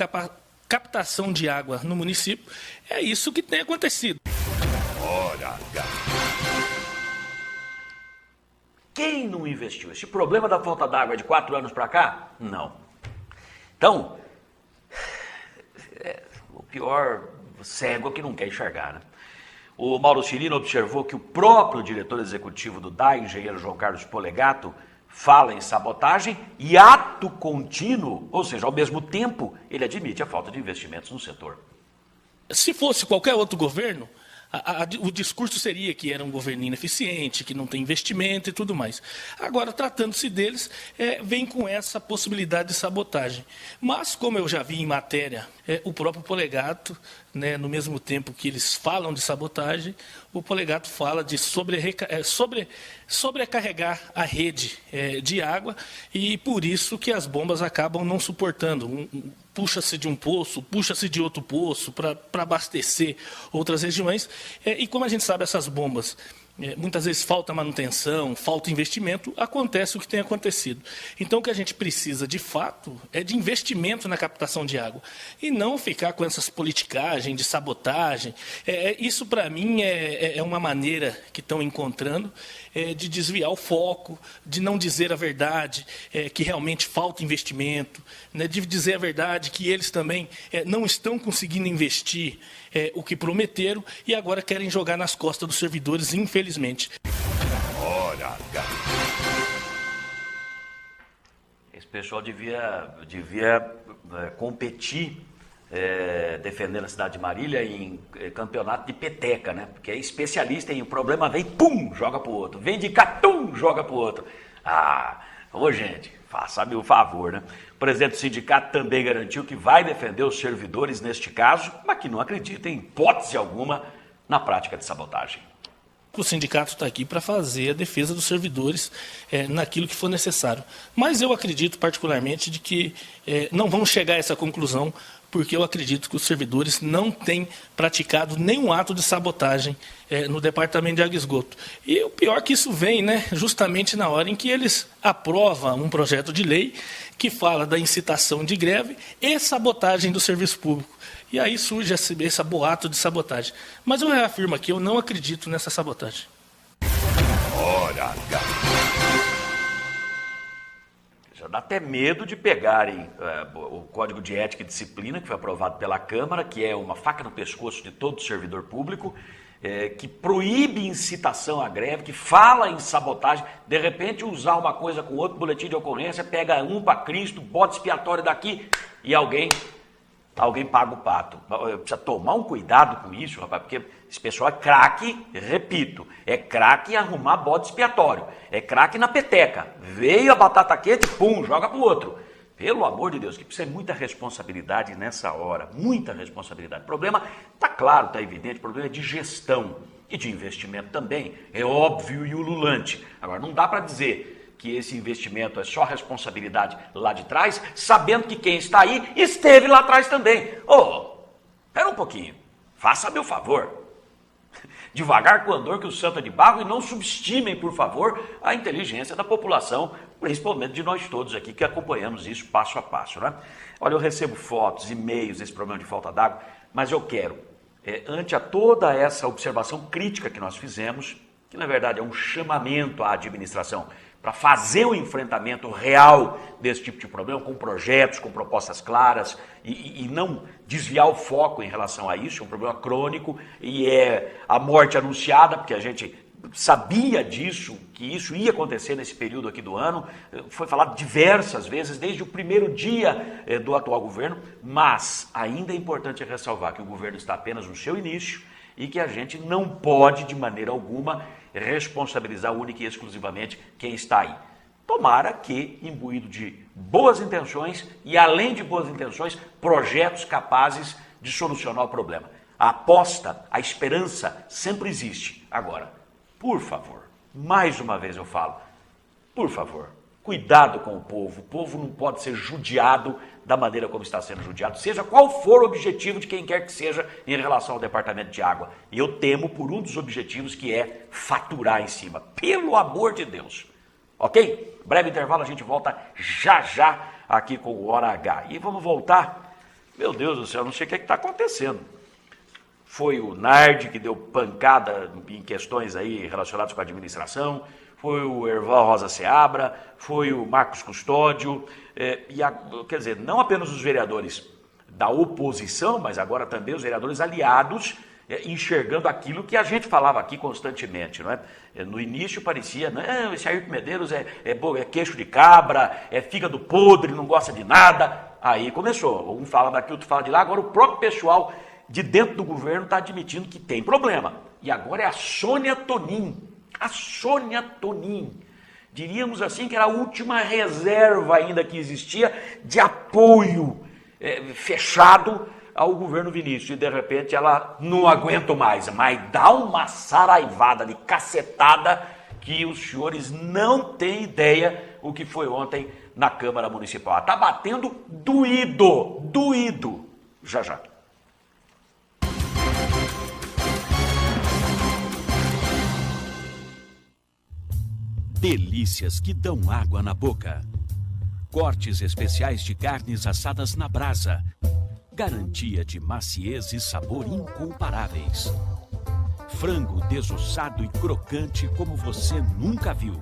captação de água no município, é isso que tem acontecido. Hora H. Quem não investiu? Esse problema da falta d'água é de 4 anos para cá? Não. Então, o pior cego é que não quer enxergar, né? O Mauro Cirino observou que o próprio diretor executivo do DAI, engenheiro João Carlos Polegato, fala em sabotagem e ato contínuo, ou seja, ao mesmo tempo, ele admite a falta de investimentos no setor. Se fosse qualquer outro governo, o discurso seria que era um governo ineficiente, que não tem investimento e tudo mais. Agora, tratando-se deles, vem com essa possibilidade de sabotagem. Mas, como eu já vi em matéria, o próprio Polegato, né, no mesmo tempo que eles falam de sabotagem, o Polegato fala de sobrecarregar a rede de água e por isso que as bombas acabam não suportando. Puxa-se de um poço, puxa-se de outro poço para abastecer outras regiões. E como a gente sabe, essas bombas, muitas vezes falta manutenção, falta investimento, acontece o que tem acontecido. Então, o que a gente precisa, de fato, é de investimento na captação de água. E não ficar com essas politicagens de sabotagem. Isso, para mim, é uma maneira que estão encontrando de desviar o foco, de não dizer a verdade, que realmente falta investimento, né, de dizer a verdade que eles também não estão conseguindo investir o que prometeram e agora querem jogar nas costas dos servidores, infelizmente. Hora H. Esse pessoal devia competir defendendo a cidade de Marília em campeonato de peteca, né? Porque é especialista em o problema vem, pum, joga pro outro. Vem de cá, tum, joga pro outro. Ô, gente, faça-me o favor, né? O presidente do sindicato também garantiu que vai defender os servidores neste caso, mas que não acredita em hipótese alguma na prática de sabotagem. O sindicato está aqui para fazer a defesa dos servidores naquilo que for necessário. Mas eu acredito particularmente de que não vamos chegar a essa conclusão, porque eu acredito que os servidores não têm praticado nenhum ato de sabotagem no departamento de água e esgoto. E o pior que isso vem, né, justamente na hora em que eles aprovam um projeto de lei que fala da incitação de greve e sabotagem do serviço público. E aí surge esse boato de sabotagem. Mas eu reafirmo aqui, eu não acredito nessa sabotagem. Hora H. Já dá até medo de pegarem o Código de Ética e Disciplina, que foi aprovado pela Câmara, que é uma faca no pescoço de todo servidor público, que proíbe incitação à greve, que fala em sabotagem, de repente usar uma coisa com outro, boletim de ocorrência, pega um para Cristo, bota expiatório daqui e alguém paga o pato. Precisa tomar um cuidado com isso, rapaz, porque esse pessoal é craque, repito, é craque em arrumar bode expiatório, é craque na peteca. Veio a batata quente, pum, joga pro outro. Pelo amor de Deus, que precisa de muita responsabilidade nessa hora, muita responsabilidade. O problema está claro, está evidente, o problema é de gestão e de investimento também, é óbvio e ululante. Agora, não dá para dizer que esse investimento é só responsabilidade lá de trás, sabendo que quem está aí esteve lá atrás também. Espera um pouquinho, faça-me o favor. Devagar com o andor que o santo é de barro e não subestimem, por favor, a inteligência da população, principalmente de nós todos aqui que acompanhamos isso passo a passo, né? Olha, eu recebo fotos, e-mails desse problema de falta d'água, mas eu quero, ante a toda essa observação crítica que nós fizemos, que na verdade é um chamamento à administração para fazer o enfrentamento real desse tipo de problema, com projetos, com propostas claras, e não desviar o foco em relação a isso, é um problema crônico, e é a morte anunciada, porque a gente sabia disso, que isso ia acontecer nesse período aqui do ano, foi falado diversas vezes, desde o primeiro dia do atual governo, mas ainda é importante ressalvar que o governo está apenas no seu início, e que a gente não pode, de maneira alguma, responsabilizar única e exclusivamente quem está aí. Tomara que, imbuído de boas intenções e, além de boas intenções, projetos capazes de solucionar o problema. A aposta, a esperança sempre existe. Agora, por favor, mais uma vez eu falo, por favor, cuidado com o povo não pode ser judiado da maneira como está sendo judiado, seja qual for o objetivo de quem quer que seja em relação ao departamento de água. E eu temo por um dos objetivos, que é faturar em cima. Pelo amor de Deus. Ok? Breve intervalo, a gente volta já aqui com o Hora H. E vamos voltar, meu Deus do céu, não sei o que está acontecendo. Foi o Nardi que deu pancada em questões aí relacionadas com a administração, foi o Erval Rosa Seabra, foi o Marcos Custódio, quer dizer, não apenas os vereadores da oposição, mas agora também os vereadores aliados, enxergando aquilo que a gente falava aqui constantemente, não é? No início parecia, não, esse Ayrton Medeiros é queixo de cabra, é fígado podre, não gosta de nada. Aí começou, um fala daqui, outro fala de lá, agora o próprio pessoal de dentro do governo está admitindo que tem problema. E agora é a Sônia Tonin. A Sônia Tonin, diríamos assim que era a última reserva ainda que existia de apoio fechado ao governo Vinícius, e de repente ela não aguenta mais, mas dá uma saraivada de cacetada que os senhores não têm ideia o que foi ontem na Câmara Municipal. Está batendo doído, já. Delícias que dão água na boca. Cortes especiais de carnes assadas na brasa. Garantia de maciez e sabor incomparáveis. Frango desossado e crocante como você nunca viu.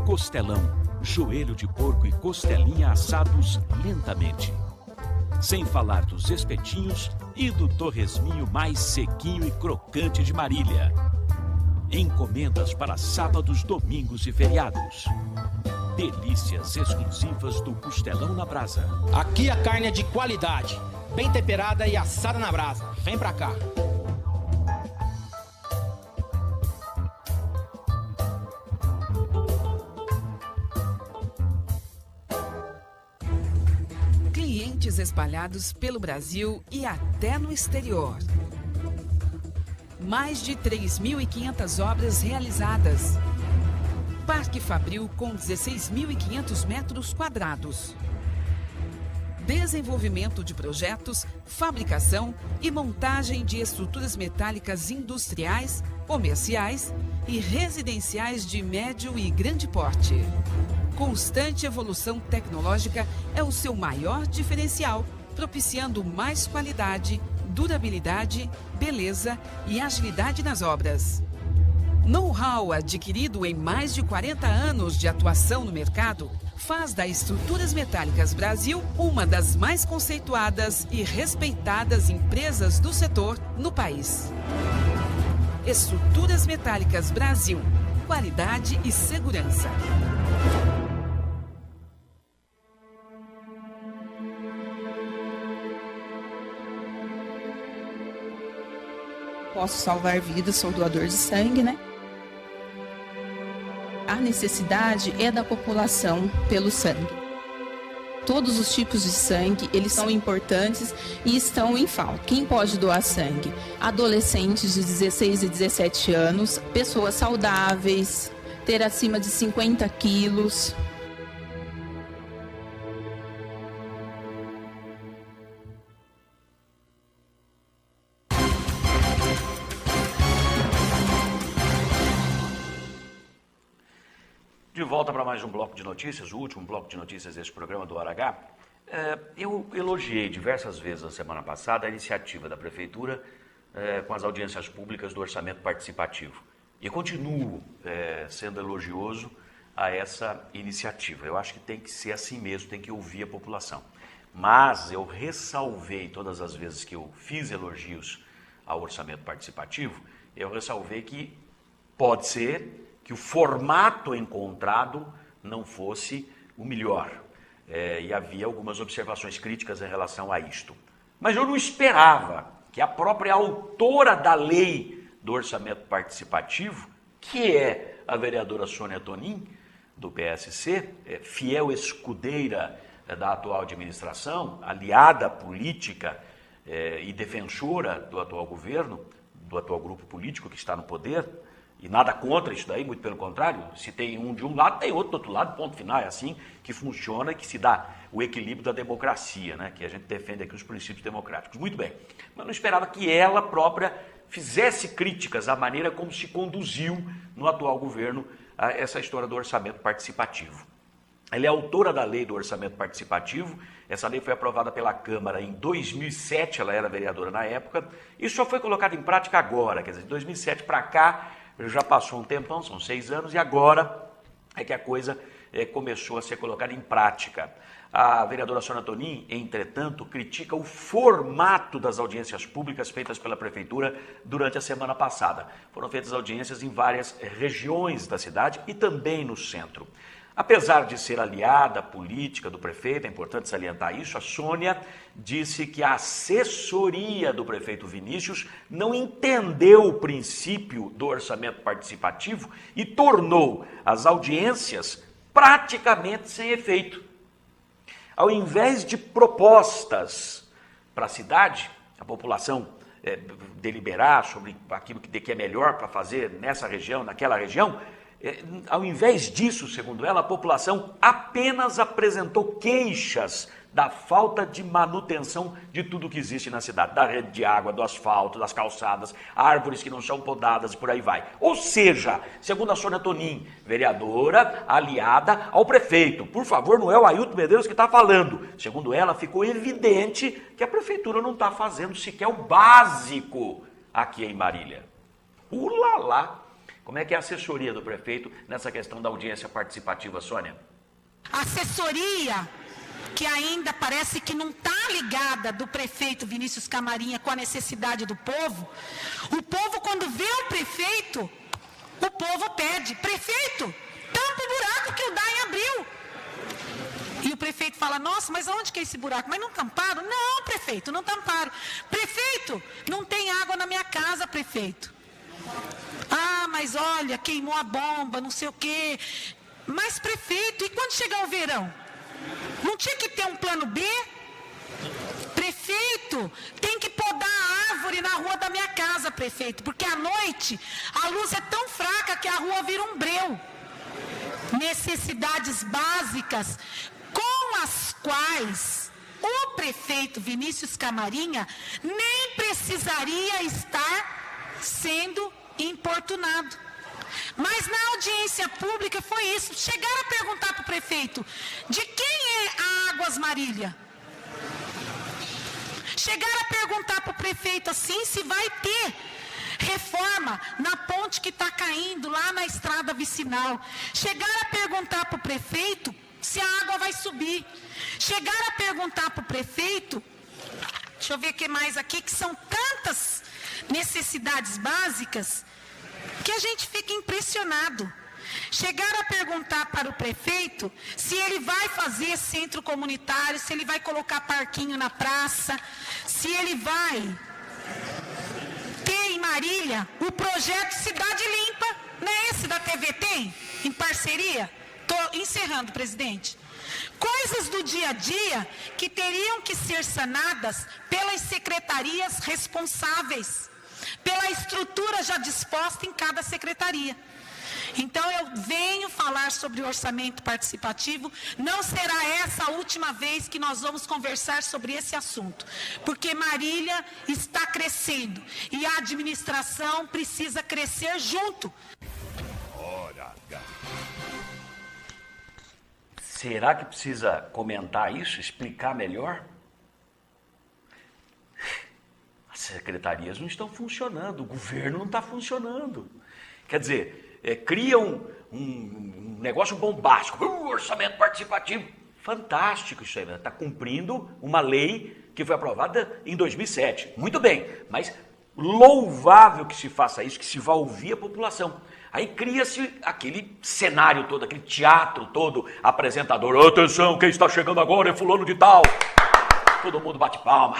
Costelão, joelho de porco e costelinha assados lentamente. Sem falar dos espetinhos e do torresminho mais sequinho e crocante de Marília. Encomendas para sábados, domingos e feriados. Delícias exclusivas do Costelão na Brasa. Aqui a carne é de qualidade, bem temperada e assada na brasa. Vem pra cá. projetos espalhados pelo Brasil e até no exterior. Mais de 3.500 obras realizadas. Parque Fabril com 16.500 metros quadrados. Desenvolvimento de projetos, fabricação e montagem de estruturas metálicas industriais, comerciais e residenciais de médio e grande porte. Constante evolução tecnológica é o seu maior diferencial, propiciando mais qualidade, durabilidade, beleza e agilidade nas obras. Know-how adquirido em mais de 40 anos de atuação no mercado faz da Estruturas Metálicas Brasil uma das mais conceituadas e respeitadas empresas do setor no país. Estruturas Metálicas Brasil. Qualidade e segurança. Posso salvar vidas, sou doador de sangue, né? A necessidade é da população pelo sangue. Todos os tipos de sangue, eles são importantes e estão em falta. Quem pode doar sangue? Adolescentes de 16 e 17 anos, pessoas saudáveis, ter acima de 50 quilos. De volta para mais um bloco de notícias, o último bloco de notícias desse programa do Hora H. Eu elogiei diversas vezes na semana passada a iniciativa da Prefeitura com as audiências públicas do orçamento participativo. E continuo sendo elogioso a essa iniciativa. Eu acho que tem que ser assim mesmo, tem que ouvir a população. Mas eu ressalvei todas as vezes que eu fiz elogios ao orçamento participativo, eu ressalvei que pode ser que o formato encontrado não fosse o melhor. E havia algumas observações críticas em relação a isto. Mas eu não esperava que a própria autora da lei do orçamento participativo, que é a vereadora Sônia Tonin, do PSC, fiel escudeira da atual administração, aliada política e defensora do atual governo, do atual grupo político que está no poder, e nada contra isso daí, muito pelo contrário, se tem um de um lado, tem outro do outro lado, ponto final, é assim que funciona e que se dá o equilíbrio da democracia, né? Que a gente defende aqui os princípios democráticos. Muito bem, mas não esperava que ela própria fizesse críticas à maneira como se conduziu no atual governo essa história do orçamento participativo. Ela é autora da lei do orçamento participativo, essa lei foi aprovada pela Câmara em 2007, ela era vereadora na época, e só foi colocado em prática agora, quer dizer, de 2007 para cá, já passou um tempão, são 6 anos, e agora é que a coisa começou a ser colocada em prática. A vereadora Sônia Tonin, entretanto, critica o formato das audiências públicas feitas pela Prefeitura durante a semana passada. Foram feitas audiências em várias regiões da cidade e também no centro. Apesar de ser aliada política do prefeito, é importante salientar isso, a Sônia disse que a assessoria do prefeito Vinícius não entendeu o princípio do orçamento participativo e tornou as audiências praticamente sem efeito. Ao invés de propostas para a cidade, a população deliberar sobre aquilo que é melhor para fazer nessa região, naquela região, ao invés disso, segundo ela, a população apenas apresentou queixas da falta de manutenção de tudo que existe na cidade, da rede de água, do asfalto, das calçadas, árvores que não são podadas e por aí vai. Ou seja, segundo a Sônia Tonin, vereadora aliada ao prefeito, por favor, não é o Ailton Medeiros que está falando. Segundo ela, ficou evidente que a prefeitura não está fazendo sequer o básico aqui em Marília. Ulalá! Como é que é a assessoria do prefeito nessa questão da audiência participativa, Sônia? Assessoria que ainda parece que não está ligada do prefeito Vinícius Camarinha com a necessidade do povo. O povo, quando vê o prefeito, o povo pede: prefeito, tampa o buraco que o DAI abriu. E o prefeito fala: nossa, mas onde que é esse buraco? Mas não tamparam? Não, prefeito, não tamparam. Prefeito, não tem água na minha casa, prefeito. Ah, mas olha, queimou a bomba, não sei o quê. Mas, prefeito, e quando chegar o verão? Não tinha que ter um plano B? prefeito tem que podar a árvore na rua da minha casa, prefeito, porque à noite a luz é tão fraca que a rua vira um breu. Necessidades básicas com as quais o prefeito Vinícius Camarinha nem precisaria estar sendo importunado. Mas na audiência pública foi isso. Chegaram a perguntar para o prefeito, de quem é a Águas Marília? Chegaram a perguntar para o prefeito assim, se vai ter reforma na ponte que está caindo lá na estrada vicinal. Chegaram a perguntar para o prefeito se a água vai subir. Chegaram a perguntar para o prefeito, deixa eu ver o que mais aqui, que são tantas necessidades básicas que a gente fica impressionado. Chegaram a perguntar para o prefeito se ele vai fazer centro comunitário, se ele vai colocar parquinho na praça, se ele vai ter em Marília o projeto Cidade Limpa, não é esse da TVT, em parceria? Estou encerrando, presidente. Coisas do dia a dia que teriam que ser sanadas pelas secretarias responsáveis, pela estrutura já disposta em cada secretaria. Então, eu venho falar sobre o orçamento participativo, não será essa a última vez que nós vamos conversar sobre esse assunto, porque Marília está crescendo e a administração precisa crescer junto. Hora H. Será que precisa comentar isso, explicar melhor? As secretarias não estão funcionando, o governo não está funcionando. Quer dizer, cria um negócio bombástico, orçamento participativo. Fantástico isso aí, está cumprindo uma lei que foi aprovada em 2007. Muito bem, mas louvável que se faça isso, que se vá ouvir a população. Aí cria-se aquele cenário todo, aquele teatro todo, apresentador, atenção, quem está chegando agora é fulano de tal. Todo mundo bate palma,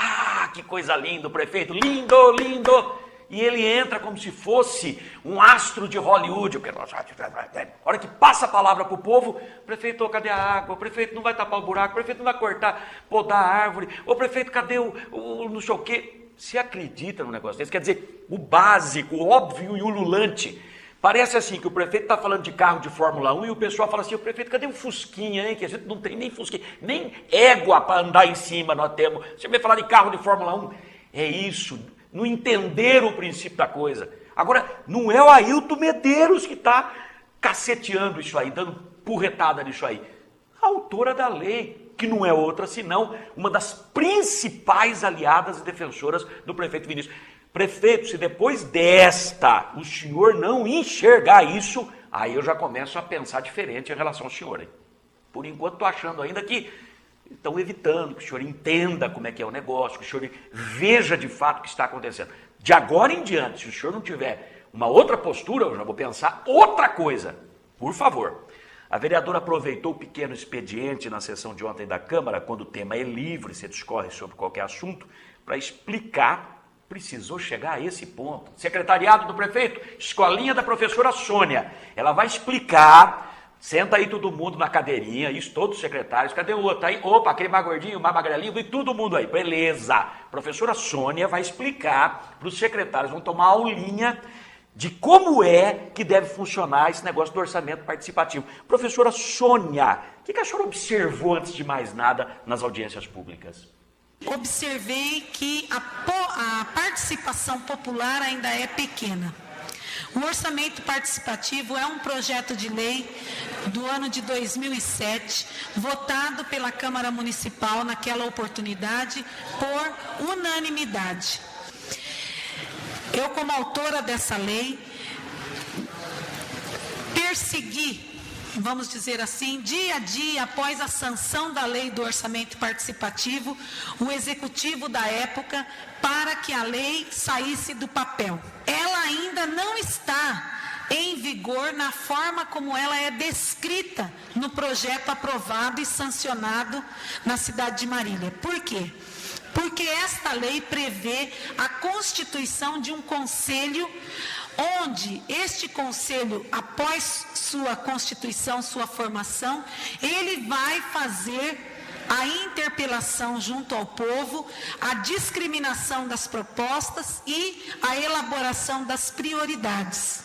que coisa linda, o prefeito, lindo, lindo. E ele entra como se fosse um astro de Hollywood. A hora que passa a palavra para o povo, prefeito, cadê a água? O prefeito não vai tapar o buraco, o prefeito não vai cortar, podar a árvore. O prefeito, cadê o não sei o quê? Se acredita num negócio desse? Quer dizer, o básico, o óbvio e ululante. Parece assim que o prefeito está falando de carro de Fórmula 1 e o pessoal fala assim, o prefeito, cadê o Fusquinha, hein? Que a gente não tem nem Fusquinha, nem égua para andar em cima nós temos. Você vai falar de carro de Fórmula 1? É isso, não entenderam o princípio da coisa. Agora, não é o Ailton Medeiros que está caceteando isso aí, dando porretada nisso aí. A autora da lei, que não é outra senão uma das principais aliadas e defensoras do prefeito Vinícius. Prefeito, se depois desta o senhor não enxergar isso, aí eu já começo a pensar diferente em relação ao senhor. Hein? Por enquanto estou achando ainda que estão evitando que o senhor entenda como é que é o negócio, que o senhor veja de fato o que está acontecendo. De agora em diante, se o senhor não tiver uma outra postura, eu já vou pensar outra coisa. Por favor. A vereadora aproveitou o pequeno expediente na sessão de ontem da Câmara, quando o tema é livre, se discorre sobre qualquer assunto, para explicar. Precisou chegar a esse ponto. Secretariado do prefeito, escolinha da professora Sônia. Ela vai explicar, senta aí todo mundo na cadeirinha, isso, todos os secretários, cadê o outro aí? Opa, aquele mais gordinho, mais magrelinho, e todo mundo aí, beleza. Professora Sônia vai explicar para os secretários, vão tomar aulinha de como é que deve funcionar esse negócio do orçamento participativo. Professora Sônia, o que a senhora observou antes de mais nada nas audiências públicas? Observei que a participação popular ainda é pequena. O orçamento participativo é um projeto de lei do ano de 2007, votado pela Câmara Municipal naquela oportunidade por unanimidade. Eu, como autora dessa lei, persegui, vamos dizer assim, dia a dia, após a sanção da lei do orçamento participativo, o executivo da época, para que a lei saísse do papel. Ela ainda não está em vigor na forma como ela é descrita no projeto aprovado e sancionado na cidade de Marília. Por quê? Porque esta lei prevê a constituição de um conselho, onde este conselho, após sua constituição, sua formação, ele vai fazer a interpelação junto ao povo, a discriminação das propostas e a elaboração das prioridades.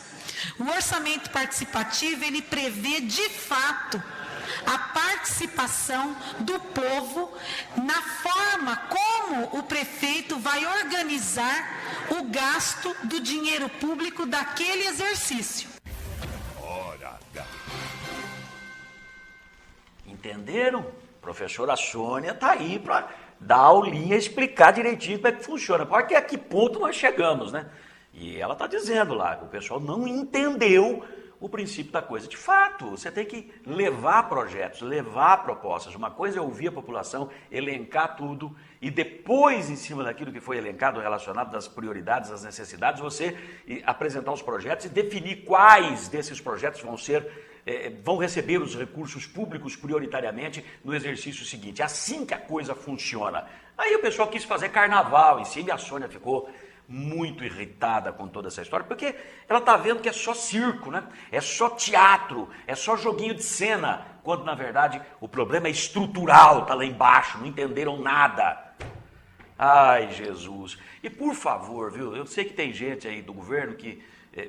O orçamento participativo, ele prevê de fato a participação do povo na forma como o prefeito vai organizar o gasto do dinheiro público daquele exercício. Hora H. Entenderam? Professora Sônia está aí para dar aulinha e explicar direitinho como é que funciona. Porque a que ponto nós chegamos, né? E ela está dizendo lá que o pessoal não entendeu o princípio da coisa. De fato, você tem que levar projetos, levar propostas. Uma coisa é ouvir a população, elencar tudo e depois, em cima daquilo que foi elencado relacionado às prioridades, às necessidades, você apresentar os projetos e definir quais desses projetos vão receber os recursos públicos prioritariamente no exercício seguinte. É assim que a coisa funciona. Aí o pessoal quis fazer carnaval em cima e a Sônia ficou muito irritada com toda essa história, porque ela está vendo que é só circo, né? É só teatro, é só joguinho de cena, quando na verdade o problema é estrutural, está lá embaixo, não entenderam nada. Ai, Jesus. E por favor, viu, eu sei que tem gente aí do governo que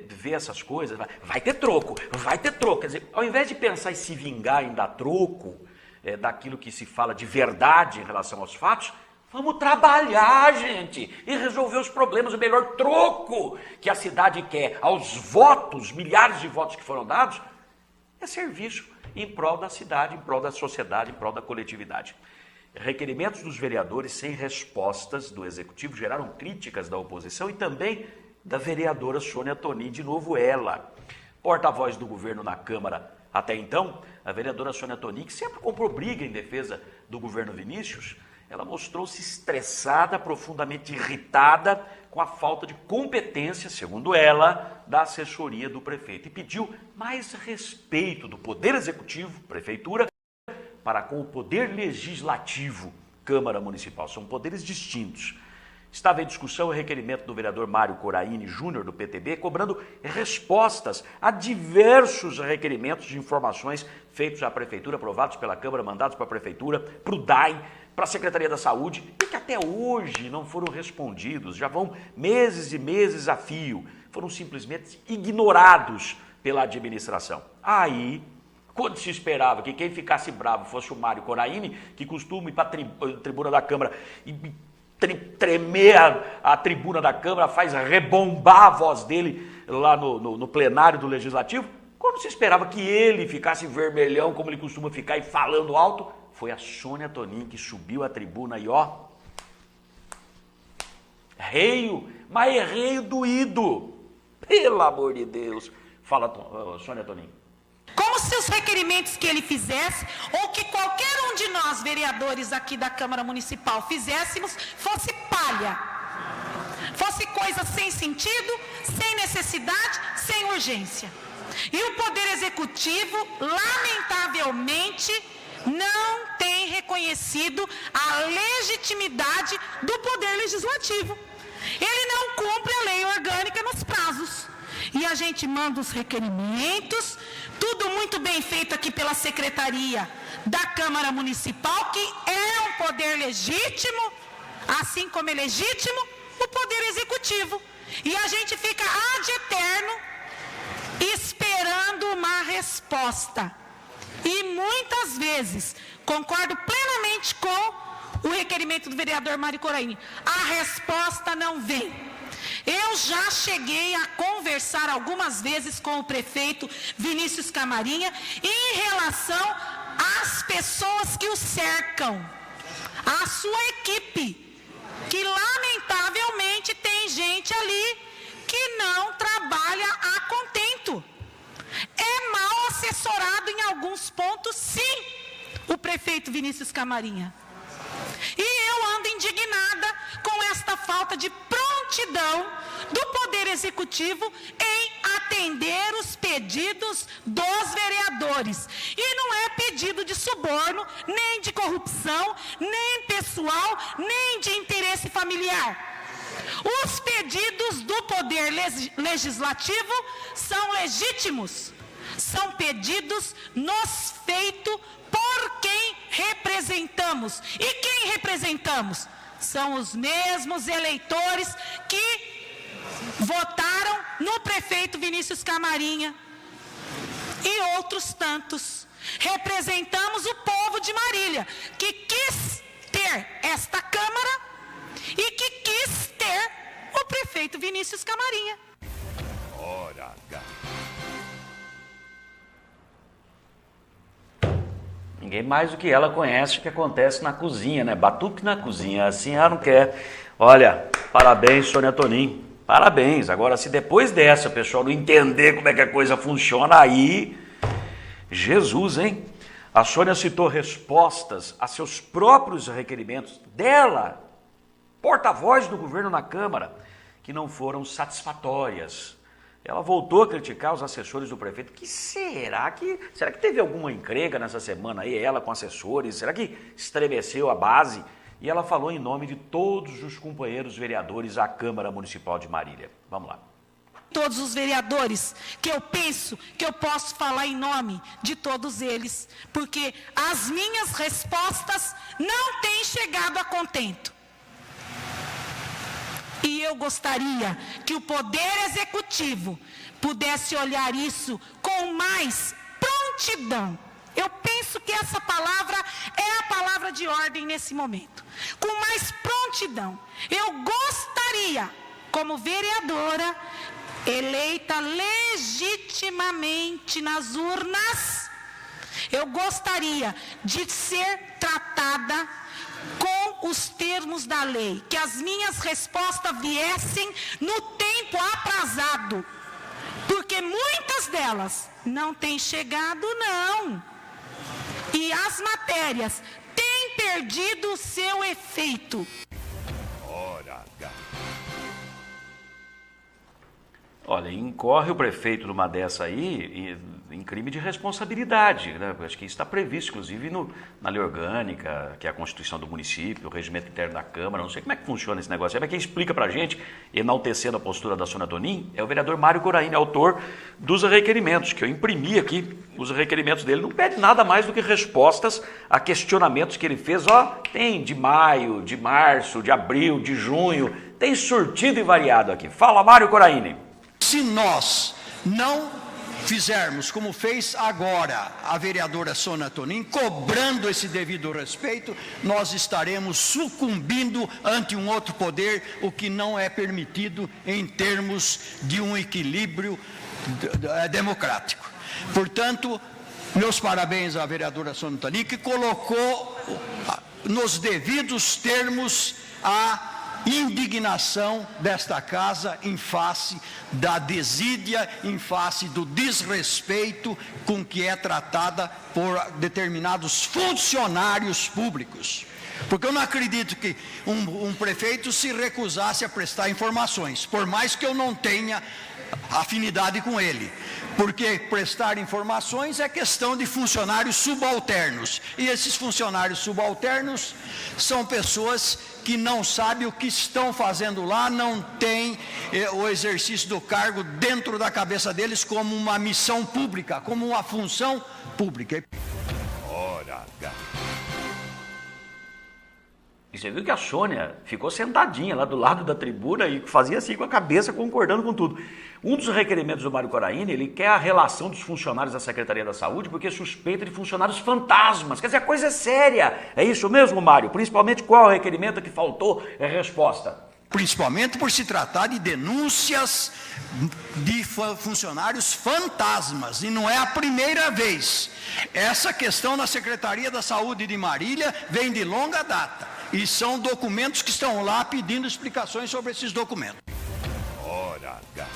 vê essas coisas, vai ter troco, quer dizer, ao invés de pensar em se vingar em dar troco daquilo que se fala de verdade em relação aos fatos, vamos trabalhar, gente, e resolver os problemas. O melhor troco que a cidade quer aos votos, milhares de votos que foram dados, é serviço em prol da cidade, em prol da sociedade, em prol da coletividade. Requerimentos dos vereadores sem respostas do Executivo geraram críticas da oposição e também da vereadora Sônia Tonin, de novo ela, porta-voz do governo na Câmara. Até então, a vereadora Sônia Tonin, que sempre comprou briga em defesa do governo Vinícius, ela mostrou-se estressada, profundamente irritada com a falta de competência, segundo ela, da assessoria do prefeito e pediu mais respeito do Poder Executivo, Prefeitura, para com o Poder Legislativo, Câmara Municipal. São poderes distintos. Estava em discussão o requerimento do vereador Mário Coraini Júnior, do PTB, cobrando respostas a diversos requerimentos de informações feitos à Prefeitura, aprovados pela Câmara, mandados para a Prefeitura, para o DAI, para a Secretaria da Saúde, e que até hoje não foram respondidos, já vão meses e meses a fio, foram simplesmente ignorados pela administração. Aí, quando se esperava que quem ficasse bravo fosse o Mário Coraini, que costuma ir para a tribuna da Câmara e tremer a tribuna da Câmara, faz rebombar a voz dele lá no plenário do Legislativo, quando se esperava que ele ficasse vermelhão, como ele costuma ficar, e falando alto, foi a Sônia Tonin que subiu à tribuna e reio, mas é reio doído, pelo amor de Deus. Fala, Sônia Tonin. Como se os requerimentos que ele fizesse, ou que qualquer um de nós, vereadores aqui da Câmara Municipal, fizéssemos, fosse palha. Fosse coisa sem sentido, sem necessidade, sem urgência. E o Poder Executivo, lamentavelmente, não tem reconhecido a legitimidade do Poder Legislativo. Ele não cumpre a lei orgânica nos prazos. E a gente manda os requerimentos, tudo muito bem feito aqui pela Secretaria da Câmara Municipal, que é um poder legítimo, assim como é legítimo o Poder Executivo. E a gente fica ad eterno esperando uma resposta. E muitas vezes, concordo plenamente com o requerimento do vereador Mário Coraini, a resposta não vem. Eu já cheguei a conversar algumas vezes com o prefeito Vinícius Camarinha em relação às pessoas que o cercam, a sua equipe, que lamentavelmente tem gente ali que não trabalha a contento. É mal assessorado em alguns pontos, sim, o prefeito Vinícius Camarinha. E eu ando indignada com esta falta de prontidão do Poder Executivo em atender os pedidos dos vereadores. E não é pedido de suborno, nem de corrupção, nem pessoal, nem de interesse familiar. Os pedidos do Poder Legislativo são legítimos, são pedidos nos feitos por quem representamos. E quem representamos? São os mesmos eleitores que votaram no prefeito Vinícius Camarinha e outros tantos. Representamos o povo de Marília, que quis ter esta Câmara e que quis ter o prefeito Vinícius Camarinha. Hora H. Ninguém mais do que ela conhece o que acontece na cozinha, né? Batuque na cozinha, assim ela não quer. Olha, parabéns, Sônia Tonin, parabéns. Agora, se depois dessa o pessoal não entender como é que a coisa funciona, aí, Jesus, hein? A Sônia citou respostas a seus próprios requerimentos dela, porta-voz do governo na Câmara, que não foram satisfatórias. Ela voltou a criticar os assessores do prefeito. Será que teve alguma encrenca nessa semana aí, ela com assessores? Será que estremeceu a base? E ela falou em nome de todos os companheiros vereadores à Câmara Municipal de Marília. Vamos lá. Todos os vereadores, que eu penso que eu posso falar em nome de todos eles, porque as minhas respostas não têm chegado a contento. E eu gostaria que o Poder Executivo pudesse olhar isso com mais prontidão. Eu penso que essa palavra é a palavra de ordem nesse momento. Com mais prontidão. Eu gostaria, como vereadora, eleita legitimamente nas urnas, eu gostaria de ser tratada com os termos da lei, que as minhas respostas viessem no tempo aprazado, porque muitas delas não têm chegado, não, e as matérias têm perdido o seu efeito. Hora H. Olha, incorre o prefeito numa dessa aí em crime de responsabilidade, né? Acho que isso está previsto, inclusive, na lei orgânica, que é a Constituição do município, o regimento interno da Câmara. Não sei como é que funciona esse negócio. Mas quem explica para a gente, enaltecendo a postura da Sônia Tonin, é o vereador Mário Coraini, autor dos requerimentos, que eu imprimi aqui. Os requerimentos dele não pedem nada mais do que respostas a questionamentos que ele fez. Tem de maio, de março, de abril, de junho, tem surtido e variado aqui. Fala, Mário Coraini. Se nós não fizermos como fez agora a vereadora Sônia Tonin, cobrando esse devido respeito, nós estaremos sucumbindo ante um outro poder, o que não é permitido em termos de um equilíbrio democrático. Portanto, meus parabéns à vereadora Sônia Tonin, que colocou nos devidos termos a indignação desta casa em face da desídia, em face do desrespeito com que é tratada por determinados funcionários públicos. Porque eu não acredito que um prefeito se recusasse a prestar informações, por mais que eu não tenha afinidade com ele. Porque prestar informações é questão de funcionários subalternos. E esses funcionários subalternos são pessoas que não sabem o que estão fazendo lá, não têm o exercício do cargo dentro da cabeça deles como uma missão pública, como uma função pública. Hora H. E você viu que a Sônia ficou sentadinha lá do lado da tribuna e fazia assim com a cabeça, concordando com tudo. Um dos requerimentos do Mário Coraini, ele quer a relação dos funcionários da Secretaria da Saúde, porque suspeita de funcionários fantasmas. Quer dizer, a coisa é séria. É isso mesmo, Mário? Principalmente qual é o requerimento que faltou é resposta? Principalmente por se tratar de denúncias de funcionários fantasmas, e não é a primeira vez. Essa questão na Secretaria da Saúde de Marília vem de longa data, e são documentos que estão lá pedindo explicações sobre esses documentos. Hora H.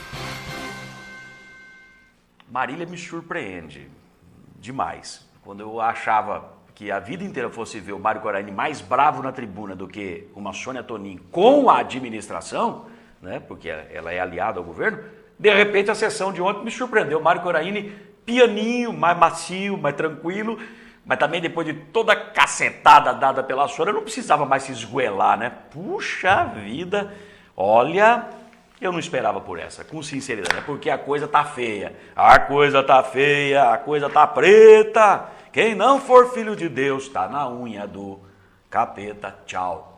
Marília me surpreende demais. Quando eu achava que a vida inteira fosse ver o Mário Coraini mais bravo na tribuna do que uma Sônia Tonin com a administração, né, porque ela é aliada ao governo, de repente a sessão de ontem me surpreendeu. O Mário Coraini pianinho, mais macio, mais tranquilo, mas também depois de toda a cacetada dada pela Sônia, não precisava mais se esgoelar, né? Puxa vida, olha, eu não esperava por essa, com sinceridade, porque a coisa tá feia, a coisa tá feia, a coisa tá preta. Quem não for filho de Deus está na unha do capeta. Tchau.